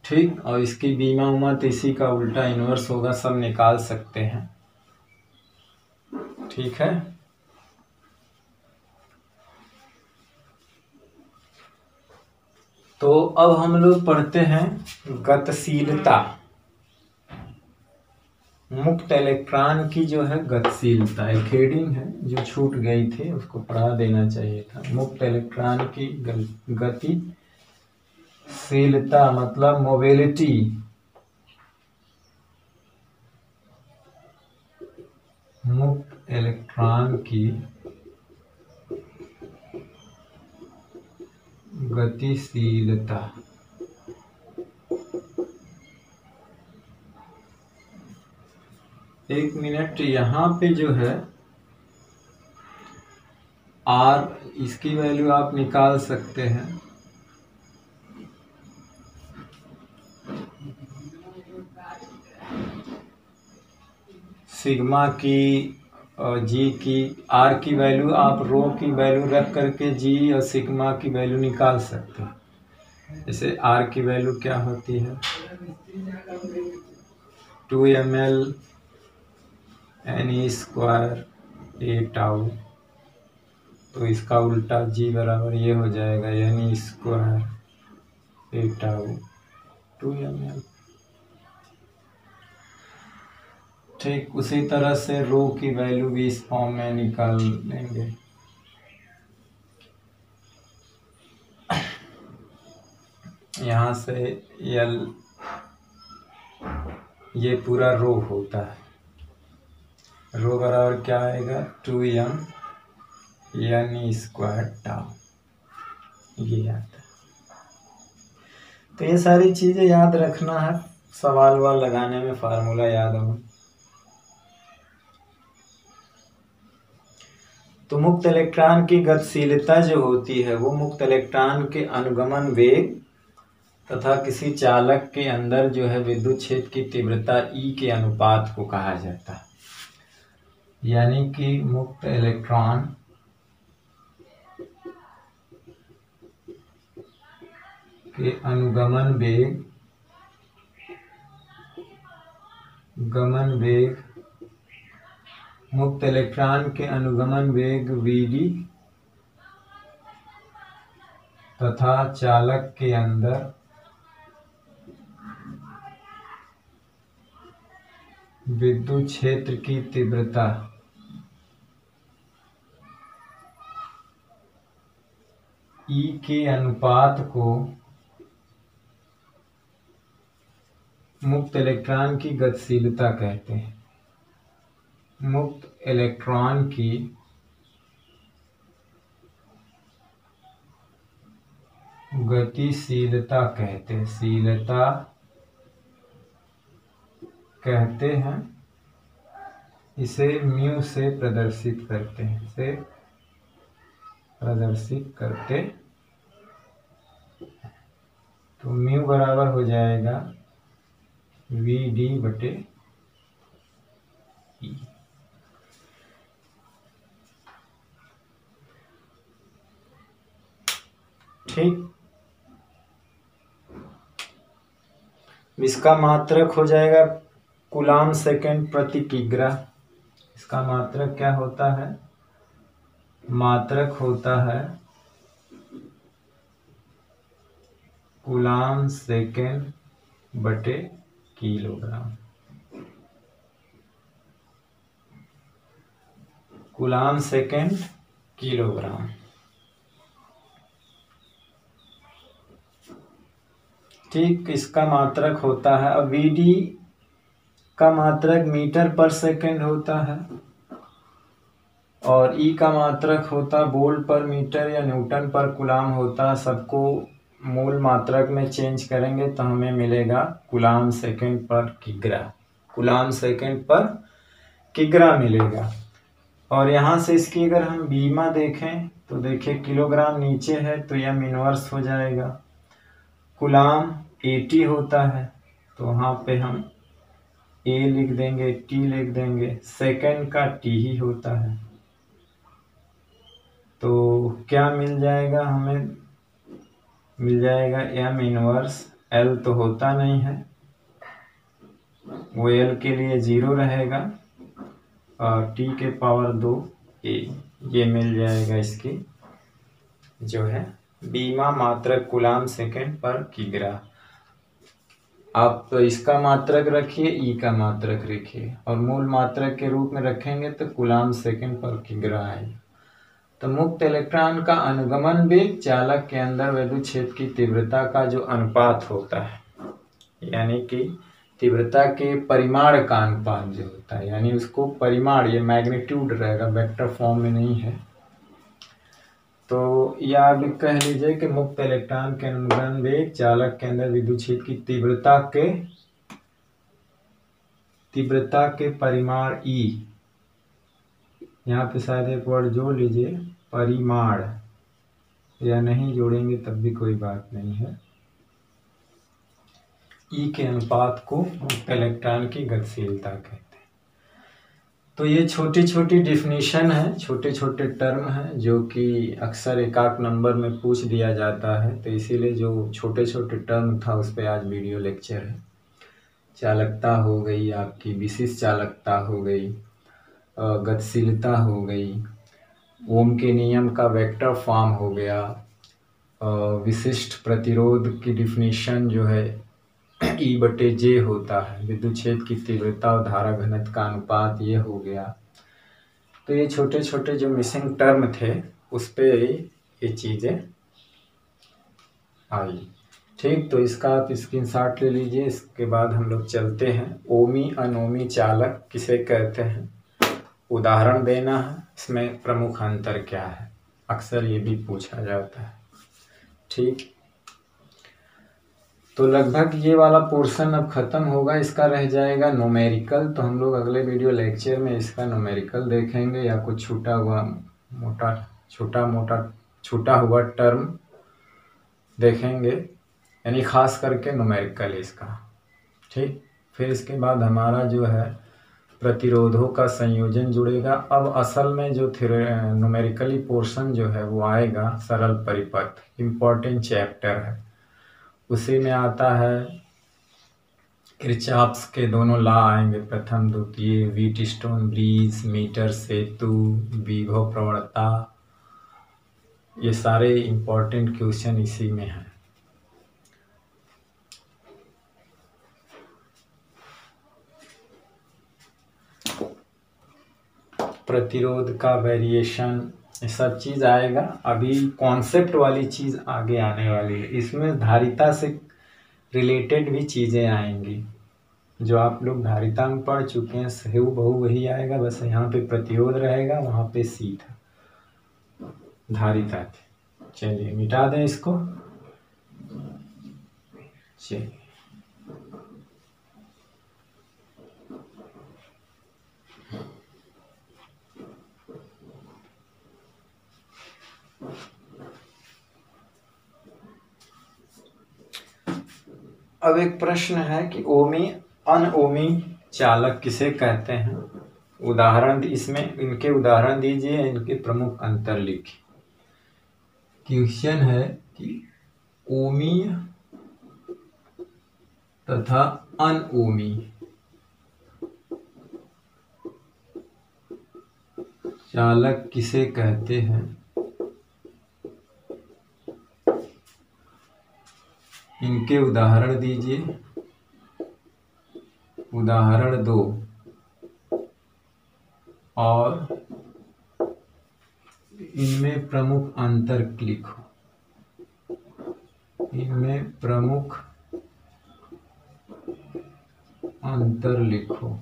ठीक, और इसकी बीमा उमा तो इसी का उल्टा इनवर्स होगा, सब निकाल सकते हैं। ठीक है, तो अब हम लोग पढ़ते हैं गतिशीलता। मुक्त इलेक्ट्रॉन की जो है गतिशीलता, एक हेडिंग है जो छूट गई थी, उसको पढ़ा देना चाहिए था। मुक्त इलेक्ट्रॉन की गतिशीलता मतलब मोबिलिटी। मुक्त इलेक्ट्रॉन की गतिशीलता। एक मिनट, यहाँ पे जो है आर, इसकी वैल्यू आप निकाल सकते हैं। सिग्मा की और जी की, आर की वैल्यू आप रो की वैल्यू रख करके जी और सिग्मा की वैल्यू निकाल सकते हैं। जैसे आर की वैल्यू क्या होती है 2 ml n² a टाउ, तो इसका उल्टा जी बराबर ये हो जाएगा n² a टाउ 2 ml। ठीक, उसी तरह से रो की वैल्यू भी इस फॉर्म में निकाल लेंगे। यहाँ से यल, ये पूरा रो होता है, रो बराबर क्या आएगा 2m n² टाउ, ये आता है। तो ये सारी चीजें याद रखना है, सवाल वाल लगाने में फार्मूला याद हो। तो मुक्त इलेक्ट्रॉन की गतिशीलता जो होती है वो मुक्त इलेक्ट्रॉन के अनुगमन वेग तथा किसी चालक के अंदर जो है विद्युत क्षेत्र की तीव्रता E के अनुपात को कहा जाता है। यानी कि मुक्त इलेक्ट्रॉन के अनुगमन वेग, गमन वेग, मुक्त इलेक्ट्रॉन के अनुगमन वेग Vd तथा चालक के अंदर विद्युत क्षेत्र की तीव्रता E के अनुपात को मुक्त इलेक्ट्रॉन की गतिशीलता कहते हैं। मुक्त इलेक्ट्रॉन की गतिशीलता कहते हैं, इसे म्यू से प्रदर्शित करते हैं, इसे प्रदर्शित करते। तो म्यू बराबर हो जाएगा Vd/E। ठीक, इसका मात्रक हो जाएगा कूलाम सेकेंड प्रति किग्रा। इसका मात्रक क्या होता है, मात्रक होता है कूलाम सेकेंड बटे किलोग्राम। Coulomb second kilogram. ठीक, इसका मात्रक होता है। अब Vd का मात्रक मीटर पर सेकेंड होता है और E का मात्रक होता वोल्ट पर मीटर या न्यूटन पर कूलाम होता है। सबको मूल मात्रक में चेंज करेंगे तो हमें मिलेगा कूलाम सेकंड पर किग्रा, कूलाम सेकंड पर किग्रा मिलेगा। और यहाँ से इसकी अगर हम बीमा देखें तो देखिए किलोग्राम नीचे है तो यह इनवर्स हो जाएगा। कूलाम 80 होता है तो वहाँ पे हम ए लिख देंगे, टी लिख देंगे, सेकंड का टी ही होता है। तो क्या मिल जाएगा हमें, मिल जाएगा एम इनवर्स, एल तो होता नहीं है, वो एल के लिए 0 रहेगा और टी के पावर 2 ए, ये मिल जाएगा इसकी जो है बीमा मात्रक कूलाम सेकंड पर किग्रा। आप इसका मात्रक रखिए, ई का मात्रक रखिए और मूल मात्रक के रूप में रखेंगे तो कूलाम सेकंड पर किग्रा आएगा। तो मुक्त इलेक्ट्रॉन का अनुगमन वेग चालक के अंदर विद्युत क्षेत्र की तीव्रता का जो अनुपात होता है, यानी कि तीव्रता के परिमाण का अनुपात जो होता है, यानी उसको परिमाण, ये मैग्नीट्यूड रहेगा, वेक्टर फॉर्म में नहीं है। तो या आप कह लीजिए कि मुक्त इलेक्ट्रॉन के अनुगमन वेग चालक के अंदर विद्युत क्षेत्र की तीव्रता के परिमाण ई, यहाँ पे शायद एक वर्ड जोड़ लीजिए परिमाण, या नहीं जोड़ेंगे तब भी कोई बात नहीं है, ई के अनुपात को मुक्त इलेक्ट्रॉन की गतिशीलता कहते हैं। तो ये छोटी छोटी डिफिनीशन है, छोटे छोटे टर्म हैं जो कि अक्सर एक आध नंबर में पूछ दिया जाता है, तो इसीलिए जो छोटे छोटे टर्म था उस पर आज वीडियो लेक्चर है। चालकता हो गई आपकी, विशिष्ट चालकता हो गई, गतिशीलता हो गई, ओम के नियम का वेक्टर फॉर्म हो गया, विशिष्ट प्रतिरोध की डिफिनीशन जो है E/J होता है, विद्युत क्षेत्र की तीव्रता और धारा घनत्व का अनुपात, ये हो गया। तो ये छोटे छोटे जो मिसिंग टर्म थे उस पे ये चीज़ें आई। ठीक, तो इसका आप स्क्रीनशॉट ले लीजिए। इसके बाद हम लोग चलते हैं ओमी अनोमी चालक किसे कहते हैं, उदाहरण देना है, इसमें प्रमुख अंतर क्या है, अक्सर ये भी पूछा जाता है। ठीक, तो लगभग ये वाला पोर्शन अब खत्म होगा, इसका रह जाएगा न्यूमेरिकल। तो हम लोग अगले वीडियो लेक्चर में इसका न्यूमेरिकल देखेंगे या कुछ छूटा हुआ टर्म देखेंगे, यानी खास करके न्यूमेरिकल इसका। ठीक, फिर इसके बाद हमारा जो है प्रतिरोधों का संयोजन जुड़ेगा। अब असल में जो न्यूमेरिकली पोर्शन जो है वो आएगा सरल परिपथ, इम्पोर्टेंट चैप्टर है, उसी में आता है किरचॉफ्स के दोनों लॉ आएंगे, प्रथम द्वितीय, व्हीटस्टोन ब्रिज, मीटर सेतु, विभव प्रवणता, ये सारे इम्पोर्टेंट क्वेश्चन इसी में हैं। प्रतिरोध का वेरिएशन, ये सब चीज़ आएगा। अभी कॉन्सेप्ट वाली चीज़ आगे आने वाली है, इसमें धारिता से रिलेटेड भी चीज़ें आएंगी जो आप लोग धारिता में पढ़ चुके हैं, सही बहु वही आएगा, बस यहाँ पे प्रतिरोध रहेगा, वहाँ पे सीधा धारिता थी। चलिए मिटा दें इसको। चलिए अब एक प्रश्न है कि ओमी अनओमी चालक किसे कहते हैं, उदाहरण, इसमें इनके उदाहरण दीजिए, इनके प्रमुख अंतर लिखिए। क्वेश्चन है कि ओमी तथा अनओमी चालक किसे कहते हैं, इनके उदाहरण दीजिए। उदाहरण 2 और इनमें प्रमुख अंतर लिखो, इनमें प्रमुख अंतर लिखो।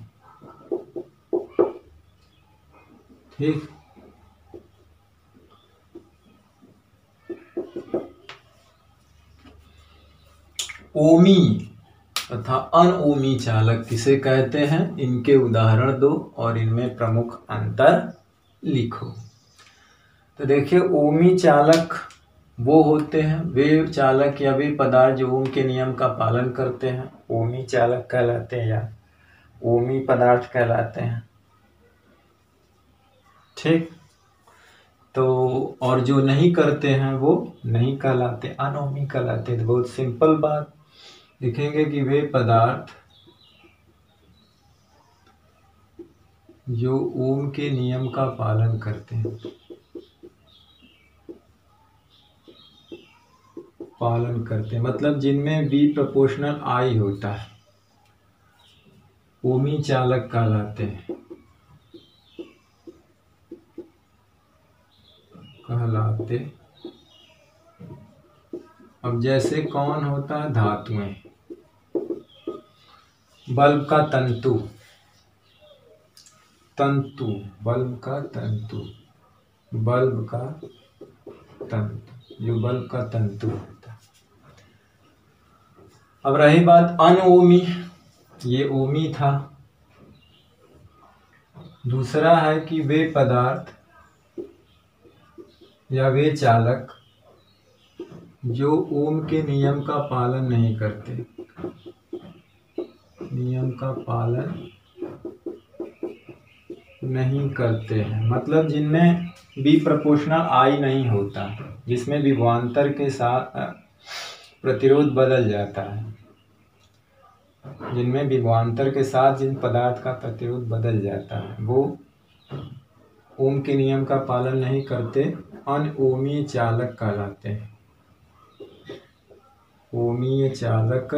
ठीक, ओमी तथा अनओमी चालक किसे कहते हैं, इनके उदाहरण दो और इनमें प्रमुख अंतर लिखो। तो देखिए, ओमी चालक वो होते हैं, वे चालक या वे पदार्थ जो ओम के नियम का पालन करते हैं, ओमी चालक कहलाते हैं या ओमी पदार्थ कहलाते हैं। ठीक, तो और जो नहीं करते हैं वो नहीं कहलाते, अनोमी कहलाते हैं। बहुत सिंपल बात लिखेंगे कि वे पदार्थ जो ओम के नियम का पालन करते हैं, मतलब जिनमें बी प्रोपोर्शनल आई होता है, ओमी चालक कहलाते हैं, अब जैसे कौन होता है, धातुएं, बल्ब का तंतु, बल्ब का तंतु, जो बल्ब का तंतु होता है। अब रही बात अनओमी, ये ओमी था। दूसरा है कि वे पदार्थ या वे चालक जो ओम के नियम का पालन नहीं करते, मतलब जिनमें बी प्रोपोर्शनल आई नहीं होता, जिसमें विभवांतर के साथ प्रतिरोध बदल जाता है, जिनमें विभवांतर के साथ जिन पदार्थ का प्रतिरोध बदल जाता है, वो ओम के नियम का पालन नहीं करते, अनओमी चालक कहलाते हैं। ओमीय चालक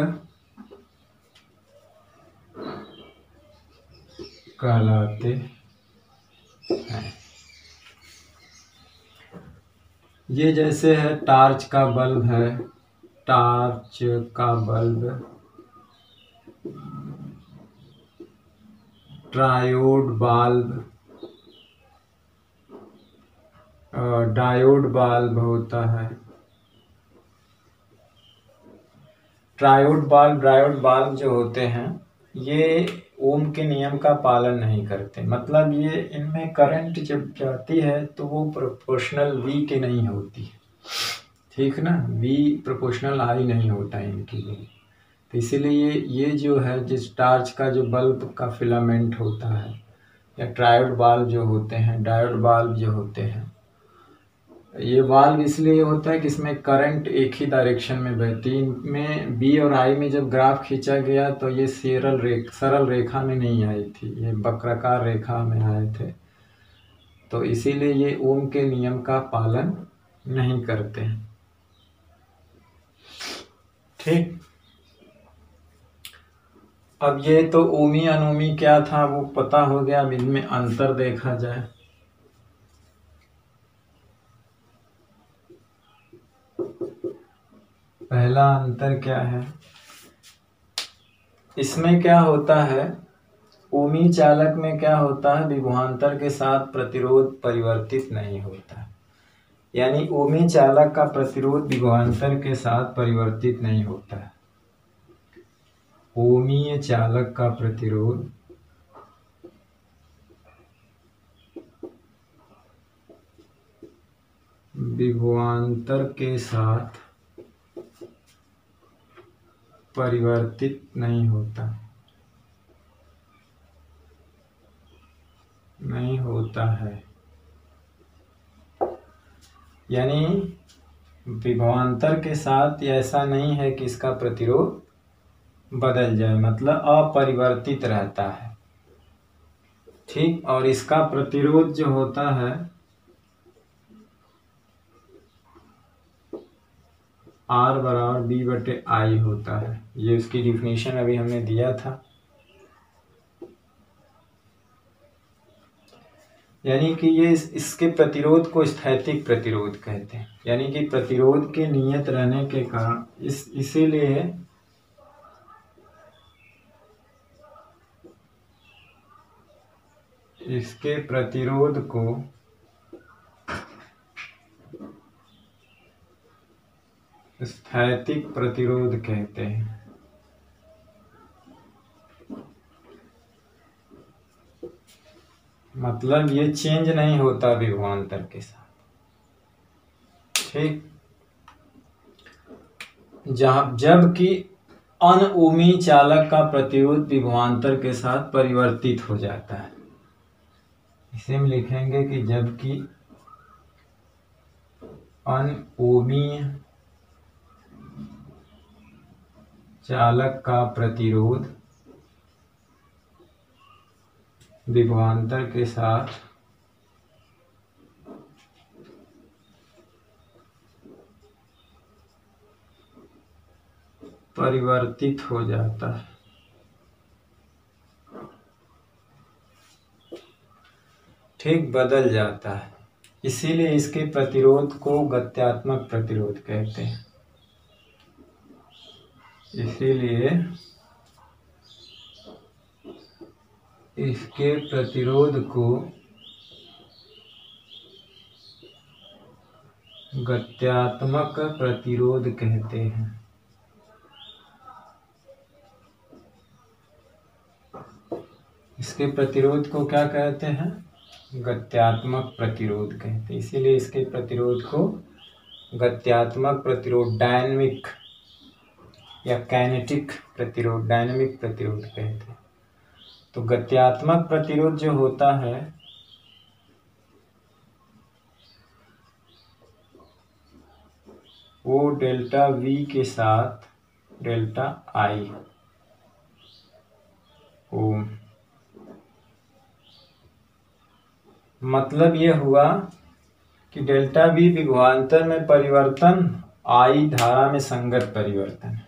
कहलाते हैं। ये जैसे है टार्च का बल्ब है, ट्रायोड बाल्ब, डायोड बाल्ब होता है। ट्रायोड बाल्ब जो होते हैं, ये ओम के नियम का पालन नहीं करते, मतलब ये इनमें करंट जब जाती है तो वो प्रोपोर्शनल वी के नहीं होती, ठीक ना, वी प्रोपोर्शनल आई नहीं होता इनके लिए। तो इसीलिए ये जो है, जिस टार्च का जो बल्ब का फिलामेंट होता है, या ट्रायोड बाल्ब जो होते हैं, डायोड बाल्ब जो होते हैं, ये वाल्व इसलिए होता है कि इसमें करंट एक ही डायरेक्शन में बहती। इनमें बी और आई में जब ग्राफ खींचा गया तो ये सरल रेखा में नहीं आई थी, ये वक्राकार रेखा में आए थे, तो इसीलिए ये ओम के नियम का पालन नहीं करते हैं। ठीक, अब ये तो ओमी अनोमी क्या था वो पता हो गया, अब इनमें अंतर देखा जाए। पहला अंतर क्या है, इसमें क्या होता है, ओमी चालक में क्या होता है, विभवांतर के साथ प्रतिरोध परिवर्तित नहीं होता, यानी ओमी चालक का प्रतिरोध विभवांतर के साथ परिवर्तित नहीं होता है। ओमीय चालक का प्रतिरोध विभवांतर के साथ परिवर्तित नहीं होता है, यानी विभवांतर के साथ ऐसा नहीं है कि इसका प्रतिरोध बदल जाए, मतलब अपरिवर्तित रहता है। ठीक, और इसका प्रतिरोध जो होता है R बराबर B/I होता है, ये उसकी डिफिनीशन अभी हमने दिया था। यानी कि ये इसके प्रतिरोध को स्थैतिक प्रतिरोध कहते हैं, यानी कि प्रतिरोध के नियत रहने के कारण इसीलिए इसके प्रतिरोध को स्थैतिक प्रतिरोध कहते हैं। मतलब ये चेंज नहीं होता विभवांतर के साथ। ठीक, जबकि अनओमी चालक का प्रतिरोध विभवांतर के साथ परिवर्तित हो जाता है। इसे हम लिखेंगे कि जबकि अनओमी चालक का प्रतिरोध विभवांतर के साथ परिवर्तित हो जाता है। ठीक, बदल जाता है। इसीलिए इसके प्रतिरोध को गत्यात्मक प्रतिरोध कहते हैं। इसीलिए इसके प्रतिरोध को गत्यात्मक प्रतिरोध कहते हैं। इसके प्रतिरोध को क्या कहते हैं? गत्यात्मक प्रतिरोध कहते हैं। इसीलिए इसके प्रतिरोध को गत्यात्मक प्रतिरोध, डायनेमिक या काइनेटिक प्रतिरोध, डायनेमिक प्रतिरोध कहते हैं। तो गत्यात्मक प्रतिरोध जो होता है वो डेल्टा V के साथ डेल्टा I ओम। मतलब ये हुआ कि डेल्टा V विभवांतर में परिवर्तन, I धारा में संगत परिवर्तन,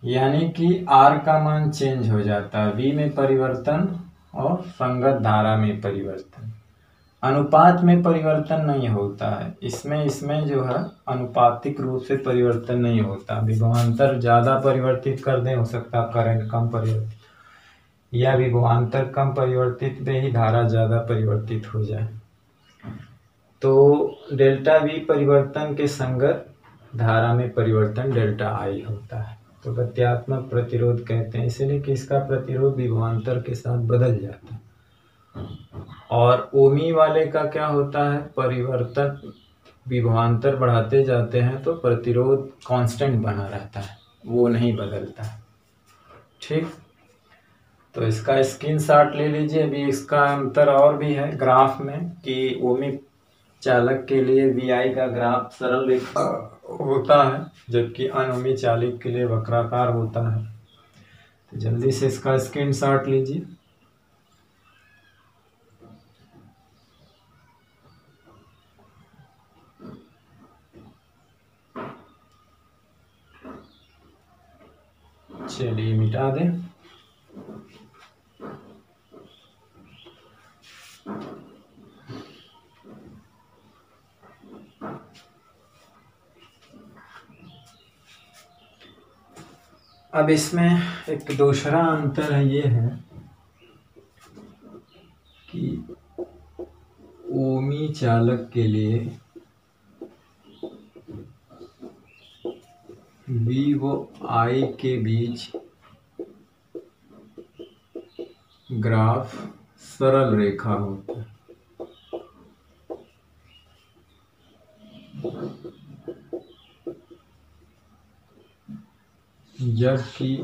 यानी कि R का मान चेंज हो जाता है, V में परिवर्तन और संगत धारा में परिवर्तन। अनुपात में परिवर्तन नहीं होता है। इसमें जो है अनुपातिक रूप से परिवर्तन नहीं होता। विभवांतर ज़्यादा परिवर्तित कर दें, हो सकता है करंट कम परिवर्तित, या विभवांतर कम परिवर्तित में ही धारा ज़्यादा परिवर्तित हो जाए। तो डेल्टा V परिवर्तन के संगत धारा में परिवर्तन डेल्टा I होता है। तो गत्यात्मक प्रतिरोध कहते हैं, इसलिए कि इसका प्रतिरोध विभवांतर के साथ बदल जाता है। और ओमी वाले का क्या होता है? परिवर्तन, विभवांतर बढ़ाते जाते हैं तो प्रतिरोध कांस्टेंट बना रहता है, वो नहीं बदलता है। ठीक, तो इसका स्क्रीनशॉट ले लीजिए। अभी इसका अंतर और भी है ग्राफ में कि ओमी चालक के लिए VI का ग्राफ सरल रेखा होता है, जबकि अनओमी चालक के लिए वक्राकार होता है। तो जल्दी से इसका स्क्रीनशॉट लीजिए। चलिए मिटा दें। अब इसमें एक दूसरा अंतर है, ये है कि ओमी चालक के लिए V व I के बीच ग्राफ सरल रेखा होता है, जबकि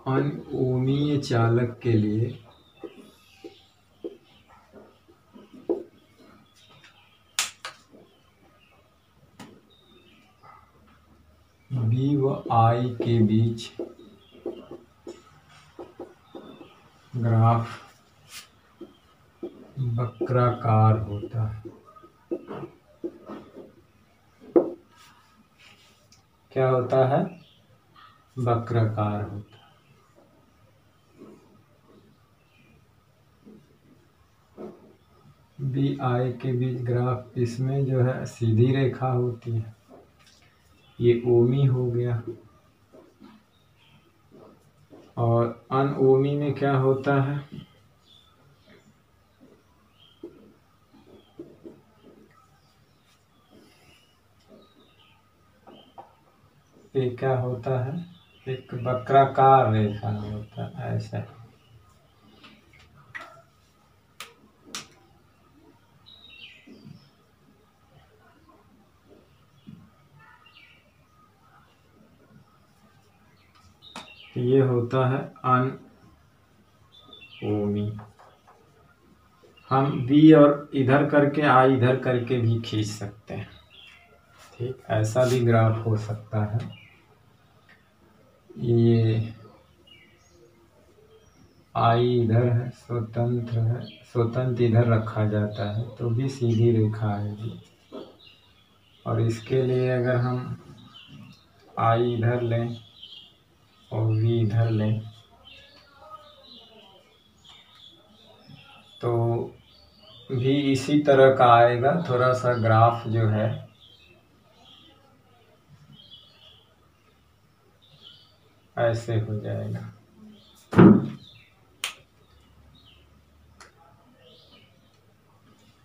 अनओमीय चालक के लिए V व I के बीच ग्राफ वक्राकार होता है। क्या होता है? वक्राकार होता है। V I के बीच ग्राफ, इसमें जो है सीधी रेखा होती है, ये ओमी हो गया। और अनओमी में क्या होता है? पे क्या होता है, एक वक्राकार रेखा होता है ऐसा। ये होता है अनओमी। हम बी और इधर करके आई इधर करके भी खींच सकते हैं। ठीक, ऐसा भी ग्राफ हो सकता है। ये आई इधर है, स्वतंत्र है, स्वतंत्र इधर रखा जाता है तो भी सीधी रेखा आएगी। और इसके लिए अगर हम आई इधर लें और वी इधर लें तो भी इसी तरह का आएगा। थोड़ा सा ग्राफ जो है ऐसे हो जाएगा।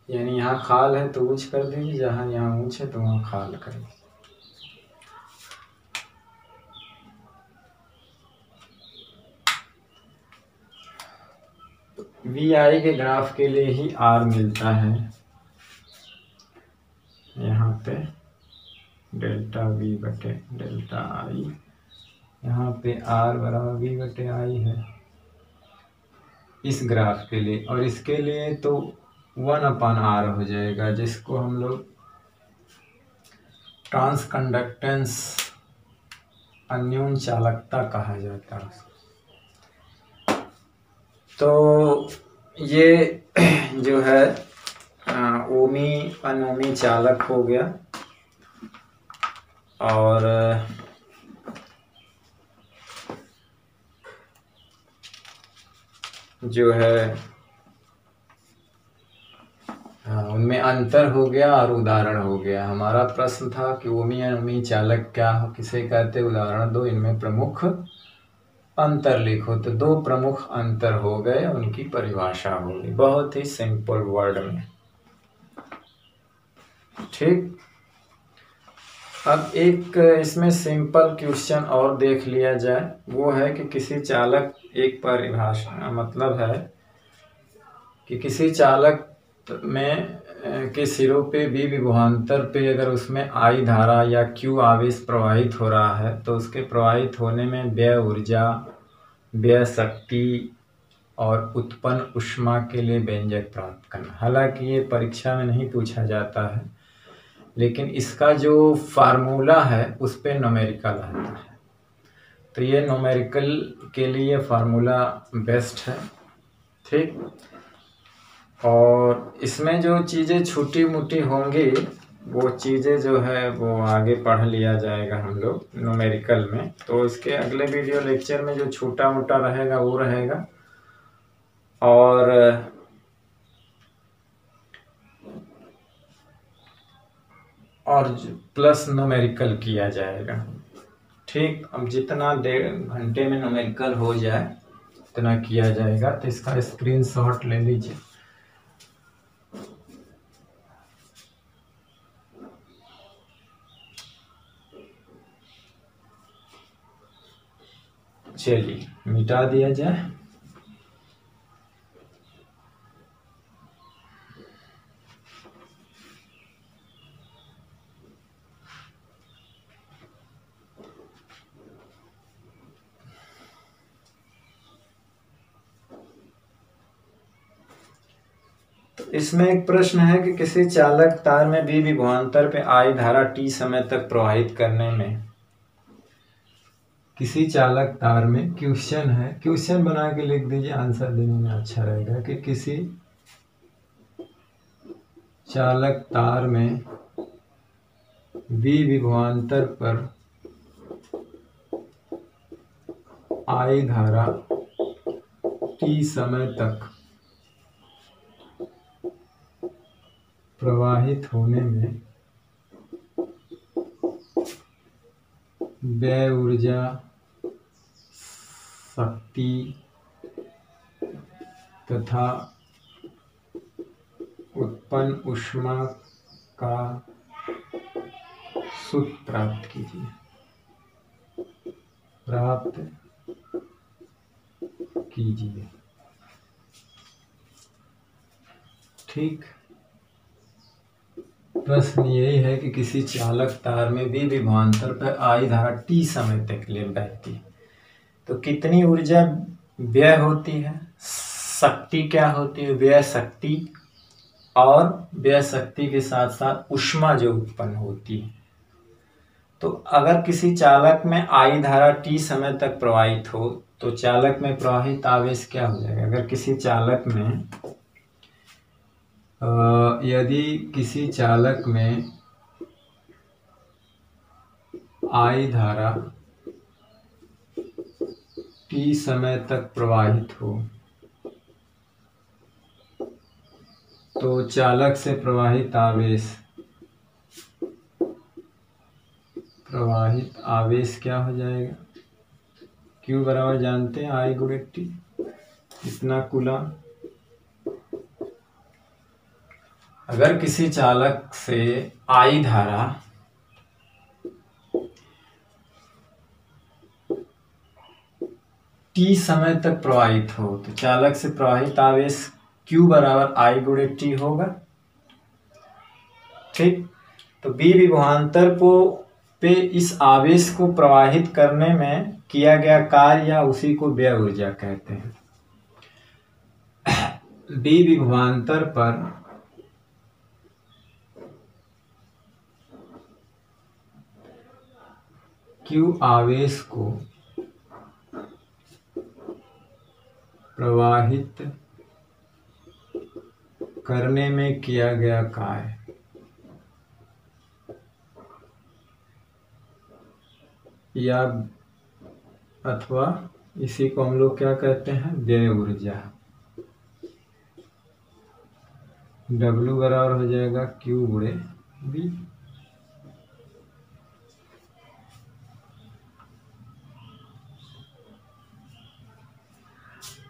यानी यहाँ खाल है तो ऊंच कर दीजिए, जहाँ यहाँ ऊंच है तो वहाँ खाल कर दीजिए। वी आई के ग्राफ के लिए ही आर मिलता है यहाँ पे डेल्टा वी बटे डेल्टा आई। यहाँ पे आर बराबर वी बटे आई है इस ग्राफ के लिए। और इसके लिए तो 1/r हो जाएगा, जिसको हम लोग ट्रांसकंडक्टेंस अन्योन चालकता कहा जाता है। तो ये जो है ओमी अनोमी चालक हो गया। और जो है उनमें अंतर हो गया और उदाहरण हो गया। हमारा प्रश्न था कि ओमी अनोमी चालक क्या किसे कहते, उदाहरण दो, इनमें प्रमुख अंतर लिखो। तो दो प्रमुख अंतर हो गए, उनकी परिभाषा होगी बहुत ही सिंपल वर्ड में। ठीक, अब एक इसमें सिंपल क्वेश्चन और देख लिया जाए। वो है कि किसी चालक, एक परिभाषा मतलब है कि किसी चालक में के सिरों पे बी विभवांतर पे अगर उसमें आई धारा या क्यू आवेश प्रवाहित हो रहा है तो उसके प्रवाहित होने में व्यय ऊर्जा, व्यय शक्ति और उत्पन्न ऊष्मा के लिए व्यंजक प्राप्त करना। हालांकि ये परीक्षा में नहीं पूछा जाता है, लेकिन इसका जो फार्मूला है उस पे न्यूमेरिकल आता है। तो ये न्यूमेरिकल के लिए फार्मूला बेस्ट है। ठीक, और इसमें जो चीज़ें छोटी मोटी होंगी वो चीज़ें जो है वो आगे पढ़ लिया जाएगा हम लोग न्यूमेरिकल में। तो इसके अगले वीडियो लेक्चर में जो छोटा मोटा रहेगा वो रहेगा, और प्लस न्यूमेरिकल किया जाएगा। ठीक, अब जितना 1.5 घंटे में न्यूमेरिकल हो जाए उतना किया जाएगा। तो इसका स्क्रीनशॉट ले लीजिए। चलिए मिटा दिया जाए। इसमें एक प्रश्न है कि किसी चालक तार में बी विभवांतर पे आई धारा टी समय तक प्रवाहित करने में, किसी चालक तार में, क्वेश्चन है, क्वेश्चन बना के लिख दीजिए, आंसर देने में अच्छा रहेगा कि किसी चालक तार में बी विभवांतर पर आई धारा टी समय तक प्रवाहित होने में व्यय ऊर्जा, शक्ति तथा उत्पन्न ऊष्मा का सूत्र प्राप्त कीजिए। प्राप्त कीजिए। ठीक, प्रश्न यही है कि किसी चालक तार में V विभवांतर पर I धारा T समय तक के लिए बहती है तो कितनी ऊर्जा व्यय होती है, शक्ति क्या होती है, व्यय शक्ति, और व्यय शक्ति के साथ साथ ऊष्मा जो उत्पन्न होती है। तो अगर किसी चालक में I धारा T समय तक प्रवाहित हो तो चालक में प्रवाहित आवेश क्या हो जाएगा। अगर किसी चालक में यदि किसी चालक में I धारा T समय तक प्रवाहित हो तो चालक से प्रवाहित आवेश क्या हो जाएगा। Q बराबर जानते हैं I गुणे T, इतना कूलम। अगर किसी चालक से I धारा T समय तक प्रवाहित हो तो चालक से प्रवाहित आवेश Q बराबर I गुणे T होगा। ठीक, तो B विभवांतर को पे इस आवेश को प्रवाहित करने में किया गया कार्य या उसी को व्यय ऊर्जा कहते हैं। B विभवांतर पर Q आवेश को प्रवाहित करने में किया गया कार्य या अथवा इसी को हम लोग क्या कहते हैं, व्यय ऊर्जा। W बराबर हो जाएगा Q गुणे B।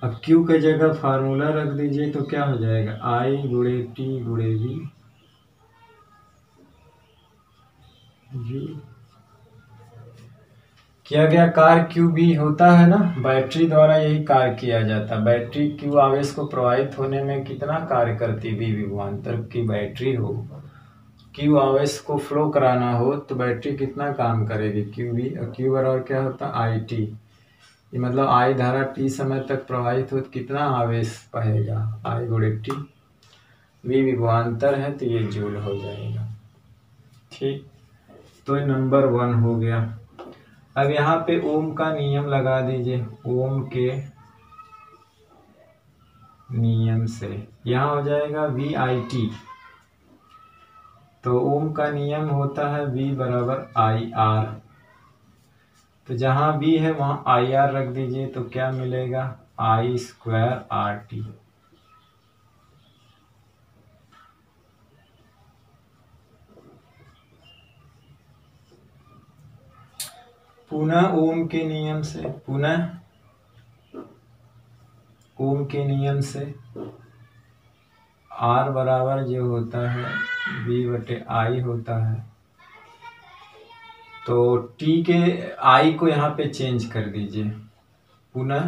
अब Q के जगह फार्मूला रख दीजिए तो क्या हो जाएगा, I गुणे T गुणे V। किया गया कार्य QB होता है ना, बैटरी द्वारा यही कार्य किया जाता है। बैटरी Q आवेश को प्रवाहित होने में कितना कार्य करती है। B विभवांतर की बैटरी हो, Q आवेश को फ्लो कराना हो तो बैटरी कितना काम करेगी, QB। और Q बराबर क्या होता है, IT। ये मतलब I धारा T समय तक प्रवाहित हो तो कितना आवेश बहेगा, I गुणे T। V विभवांतर है तो ये जूल हो जाएगा। ठीक, तो ये नंबर 1 हो गया। अब यहाँ पे ओम का नियम लगा दीजिए। ओम के नियम से यहाँ हो जाएगा VIT। तो ओम का नियम होता है V बराबर IR। तो जहाँ V है वहाँ IR रख दीजिए तो क्या मिलेगा, I स्क्वायर RT। पुनः ओम के नियम से R बराबर जो होता है V बटे I होता है। तो T के I को यहाँ पे चेंज कर दीजिए, पुनः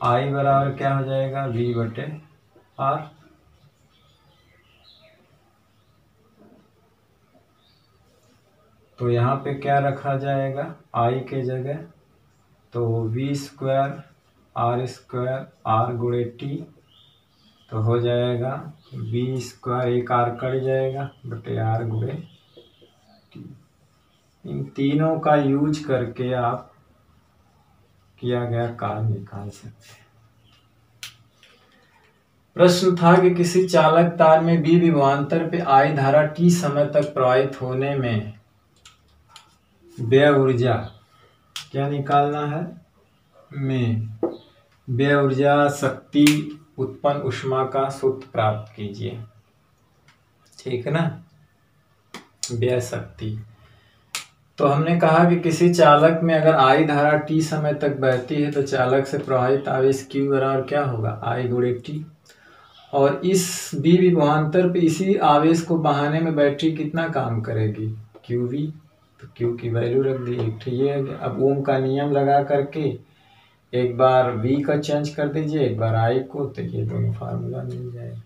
I बराबर क्या हो जाएगा, V बटे R। तो यहाँ पे क्या रखा जाएगा I के जगह, तो V square R square R गुणे T। तो हो जाएगा V स्क्वायर, एक R कट जाएगा, बटे R गुणे T। इन तीनों का यूज करके आप किया गया कार्य निकाल सकते हैं। प्रश्न था कि किसी चालक तार में B विभवांतर पे I धारा T समय तक प्रवाहित होने में व्यय ऊर्जा क्या निकालना है, व्यय ऊर्जा शक्ति उत्पन्न ऊष्मा का सूत्र प्राप्त कीजिए। ठीक है ना, व्यय शक्ति। तो हमने कहा कि किसी चालक में अगर I धारा T समय तक बहती है तो चालक से प्रवाहित आवेश Q बराबर क्या होगा, I गुणे T। और इस B विभवांतर पे इसी आवेश को बहाने में बैटरी कितना काम करेगी, QV। तो क्यू की वैल्यू रख दी, एक तो ये है। अब ओम का नियम लगा करके एक बार वी का चेंज कर दीजिए, एक बार आई को, तो ये दोनों फार्मूला मिल जाएगा।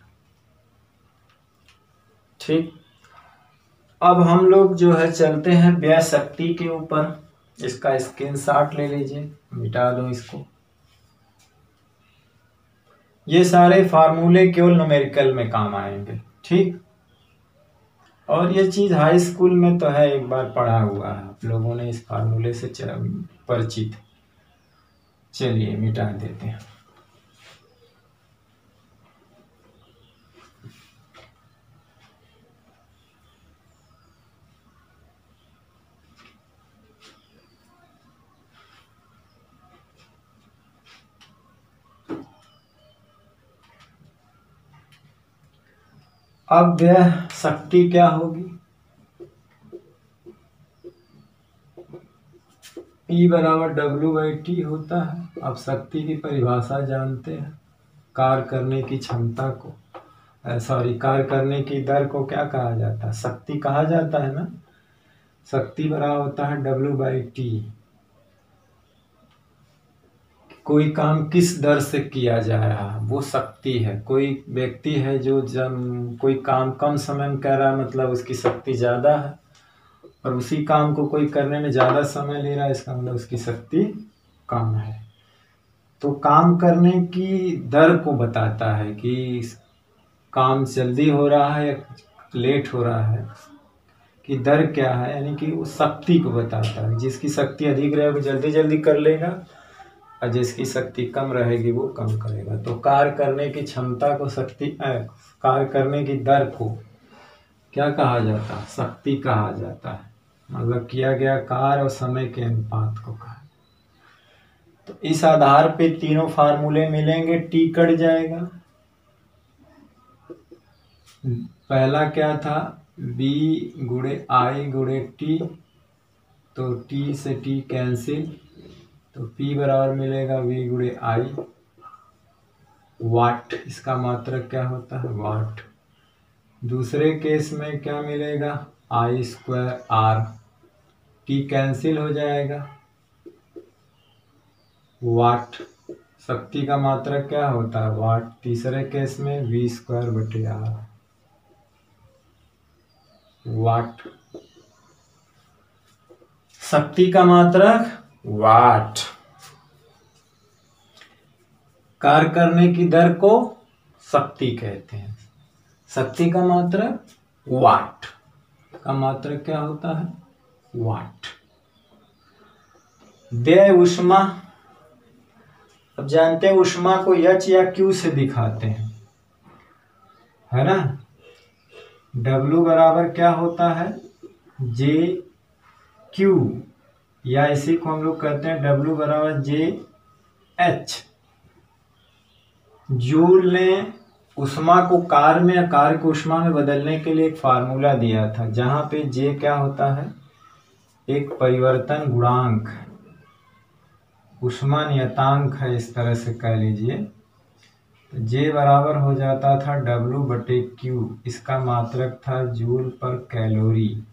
ठीक, अब हम लोग जो है चलते हैं व्यय शक्ति के ऊपर। इसका स्क्रीनशॉट ले लीजिए, मिटा दो इसको। ये सारे फार्मूले केवल न्यूमेरिकल में काम आएंगे। ठीक, और ये चीज हाई स्कूल में तो है, एक बार पढ़ा हुआ है, आप लोगों ने इस फार्मूले से परिचित। चलिए मिटा देते हैं। अब व्यय शक्ति क्या होगी? E बराबर W/T होता है। अब शक्ति की परिभाषा जानते हैं, कार्य करने की क्षमता को, कार्य करने की दर को क्या कहा जाता है? शक्ति कहा जाता है ना। शक्ति बराबर होता है W/T। कोई काम किस दर से किया जा रहा है वो शक्ति है। कोई व्यक्ति है जो जब कोई काम कम समय में कर रहा है, मतलब उसकी शक्ति ज्यादा है, और उसी काम को कोई करने में ज्यादा समय ले रहा है, इसका मतलब उसकी शक्ति कम है। तो काम करने की दर को बताता है कि काम जल्दी हो रहा है या लेट हो रहा है, कि दर क्या है, यानी कि वो शक्ति को बताता है। जिसकी शक्ति अधिक रहे वो जल्दी जल्दी कर लेगा, और जिसकी शक्ति कम रहेगी वो कम करेगा। तो कार्य करने की क्षमता को कार्य करने की दर को क्या कहा जाता है? शक्ति कहा जाता है। मतलब किया गया कार्य और समय के अनुपात को कहा। तो इस आधार पे तीनों फार्मूले मिलेंगे, टी कट जाएगा। पहला क्या था? बी गुणे आई गुणे टी, तो टी से टी कैंसिल, तो P बराबर मिलेगा V गुणे आई वाट। इसका मात्रक क्या होता है? वाट। दूसरे केस में क्या मिलेगा? I square R, T cancel हो जाएगा, वाट। शक्ति का मात्रक क्या होता है? वाट। तीसरे केस में V स्क्वायर बटे R, वाट। शक्ति का मात्रक वाट। कार्य करने की दर को शक्ति कहते हैं। शक्ति का मात्रक वाट, का मात्रक क्या होता है? वाट। व्यय ऊष्मा, अब जानते हैं ऊष्मा को H या Q से दिखाते हैं, है ना। W बराबर क्या होता है? J Q, या इसी को हम लोग कहते हैं W बराबर J H। जूल ने ऊष्मा को कार्य में या कार्य को ऊष्मा में बदलने के लिए एक फार्मूला दिया था, जहां पे J क्या होता है? एक परिवर्तन गुणांक, ऊष्मा नियतांक है, इस तरह से कह लीजिए। तो J बराबर हो जाता था W बटे Q, इसका मात्रक था जूल पर कैलोरी।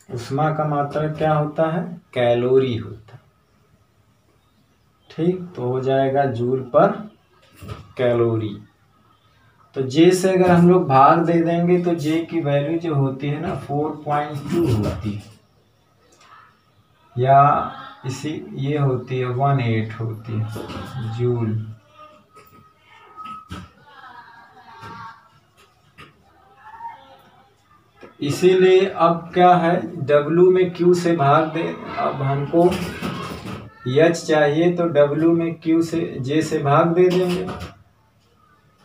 ऊष्मा का मात्रक क्या होता है? कैलोरी होता है। ठीक, तो हो जाएगा जूल पर कैलोरी। तो J से अगर हम लोग भाग दे देंगे तो J की वैल्यू जो होती है ना 4.2 होती है, या इसी ये होती है 18 होती है जूल। इसीलिए अब क्या है, W में Q से भाग दे। अब हमको H चाहिए तो W में Q से J से भाग दे देंगे।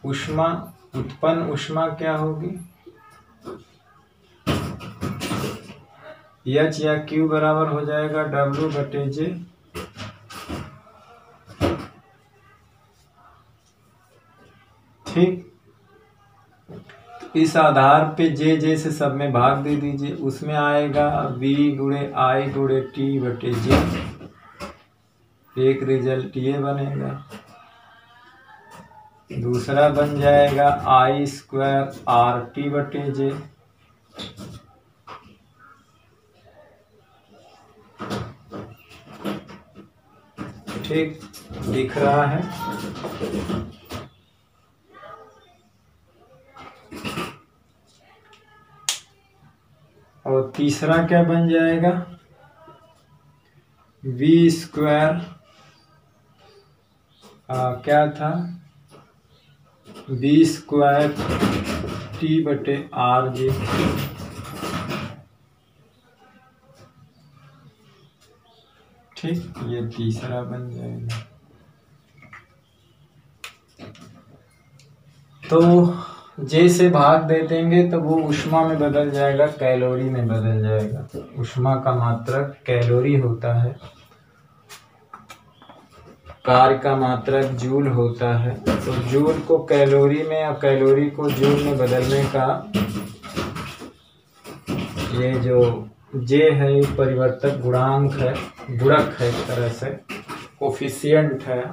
ऊष्मा, उत्पन्न ऊष्मा क्या होगी? H या Q बराबर हो जाएगा W बटे J। ठीक, इस आधार पे जे से सब में भाग दे दीजिए। उसमें आएगा v गुणे आई गुणे टी बटे जे। एक रिजल्ट ये बनेगा। दूसरा बन जाएगा आई स्क्वायर आर टी बटे जे। ठीक दिख रहा है। और तीसरा क्या बन जाएगा, वी स्क्वायर क्या था, वी स्क्वायर टी बटे आर जे। ठीक, ये तीसरा बन जाएगा। तो जे से भाग दे देंगे तो वो ऊष्मा में बदल जाएगा, कैलोरी में बदल जाएगा। ऊष्मा का मात्रक कैलोरी होता है, कार्य का मात्रक जूल होता है। तो जूल को कैलोरी में और कैलोरी को जूल में बदलने का ये जो जे है, ये परिवर्तक गुणांक है, गुणक है, एक तरह से कोफिशिएंट है।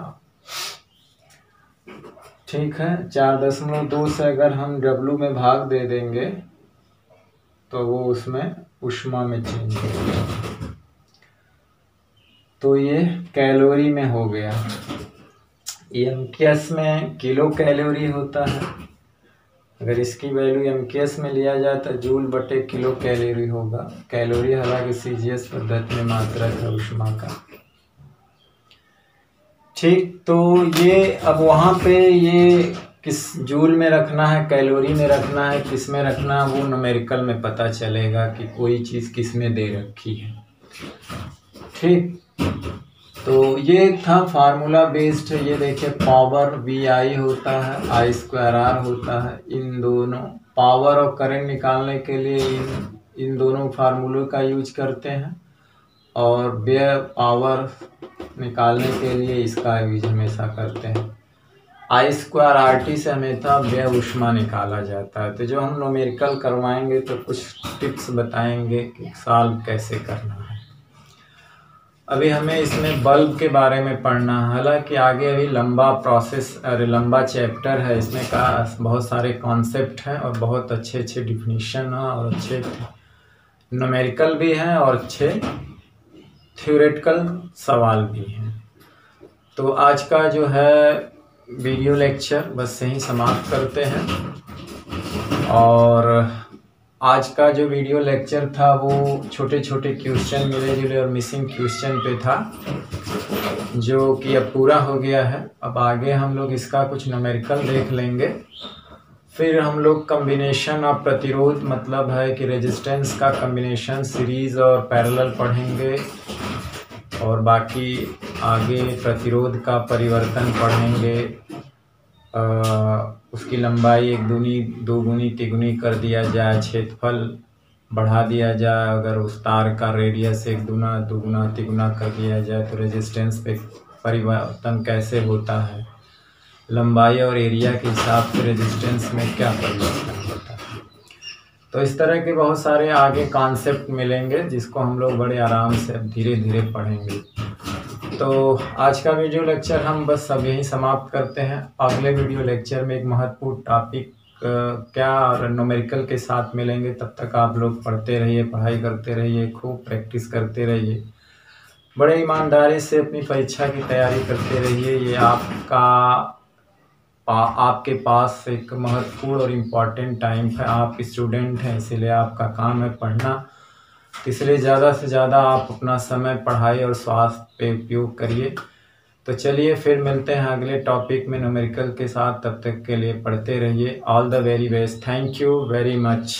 ठीक है, 4.2 से अगर हम W में भाग दे देंगे तो वो उसमें ऊष्मा में चेंज होगा। तो ये कैलोरी में हो गया। एमकेएस में किलो कैलोरी होता है। अगर इसकी वैल्यू एमकेएस में लिया जाए तो जूल बटे किलो कैलोरी होगा। कैलोरी हालांकि सीजीएस पद्धति में मात्रक है ऊष्मा का। ठीक, तो ये अब वहाँ पे ये किस जूल में रखना है, कैलोरी में रखना है, किस में रखना है, वो न्यूमेरिकल में पता चलेगा कि कोई चीज़ किस में दे रखी है। ठीक, तो ये था फार्मूला बेस्ड है। ये देखिए, पावर वी आई होता है, आई स्क्वायर आर होता है। इन दोनों पावर और करंट निकालने के लिए इन दोनों फार्मूलों का यूज करते हैं, और व्यय पावर निकालने के लिए इसका यूज हमेशा करते हैं। आई स्क्वायर आर टी से हमेशा व्यय ऊष्मा निकाला जाता है। तो जो हम न्यूमेरिकल करवाएंगे तो कुछ टिप्स बताएंगे कि सॉल्व कैसे करना है। अभी हमें इसमें बल्ब के बारे में पढ़ना है। हालांकि आगे अभी लंबा प्रोसेस और लंबा चैप्टर है, इसमें का बहुत सारे कॉन्सेप्ट हैं और बहुत अच्छे अच्छे डिफिनीशन हैं और अच्छे न्यूमेरिकल भी हैं और अच्छे थ्योरेटिकल सवाल भी हैं। तो आज का जो है वीडियो लेक्चर बस यहीं समाप्त करते हैं। और आज का जो वीडियो लेक्चर था वो छोटे छोटे क्वेश्चन मिले जुले और मिसिंग क्वेश्चन पे था, जो कि अब पूरा हो गया है। अब आगे हम लोग इसका कुछ न्यूमेरिकल देख लेंगे। फिर हम लोग कम्बिनेशन ऑफ प्रतिरोध, मतलब है कि रेजिस्टेंस का कम्बिनेशन सीरीज और पैरेलल पढ़ेंगे, और बाकी आगे प्रतिरोध का परिवर्तन पढ़ेंगे। उसकी लंबाई 1 दूनी 2 गुनी 3 गुनी कर दिया जाए, क्षेत्रफल बढ़ा दिया जाए, अगर उस तार का रेडियस 1 गुना 2 गुना 3 गुना कर दिया जाए तो रेजिस्टेंस पे परिवर्तन कैसे होता है, लंबाई और एरिया के हिसाब से रेजिस्टेंस में क्या परिवर्तन होता है। तो इस तरह के बहुत सारे आगे कॉन्सेप्ट मिलेंगे जिसको हम लोग बड़े आराम से अब धीरे धीरे पढ़ेंगे। तो आज का वीडियो लेक्चर हम बस अब यहीं समाप्त करते हैं। अगले वीडियो लेक्चर में एक महत्वपूर्ण टॉपिक क्या और न्यूमेरिकल के साथ मिलेंगे। तब तक आप लोग पढ़ते रहिए, पढ़ाई करते रहिए, खूब प्रैक्टिस करते रहिए, बड़े ईमानदारी से अपनी परीक्षा की तैयारी करते रहिए। ये आपके पास एक महत्वपूर्ण और इम्पॉर्टेंट टाइम है। आप स्टूडेंट हैं, इसीलिए आपका काम है पढ़ना। इसलिए ज़्यादा से ज़्यादा आप अपना समय पढ़ाई और स्वास्थ्य पे उपयोग करिए। तो चलिए फिर मिलते हैं अगले टॉपिक में न्यूमेरिकल के साथ। तब तक के लिए पढ़ते रहिए। All the very best. Thank you very much.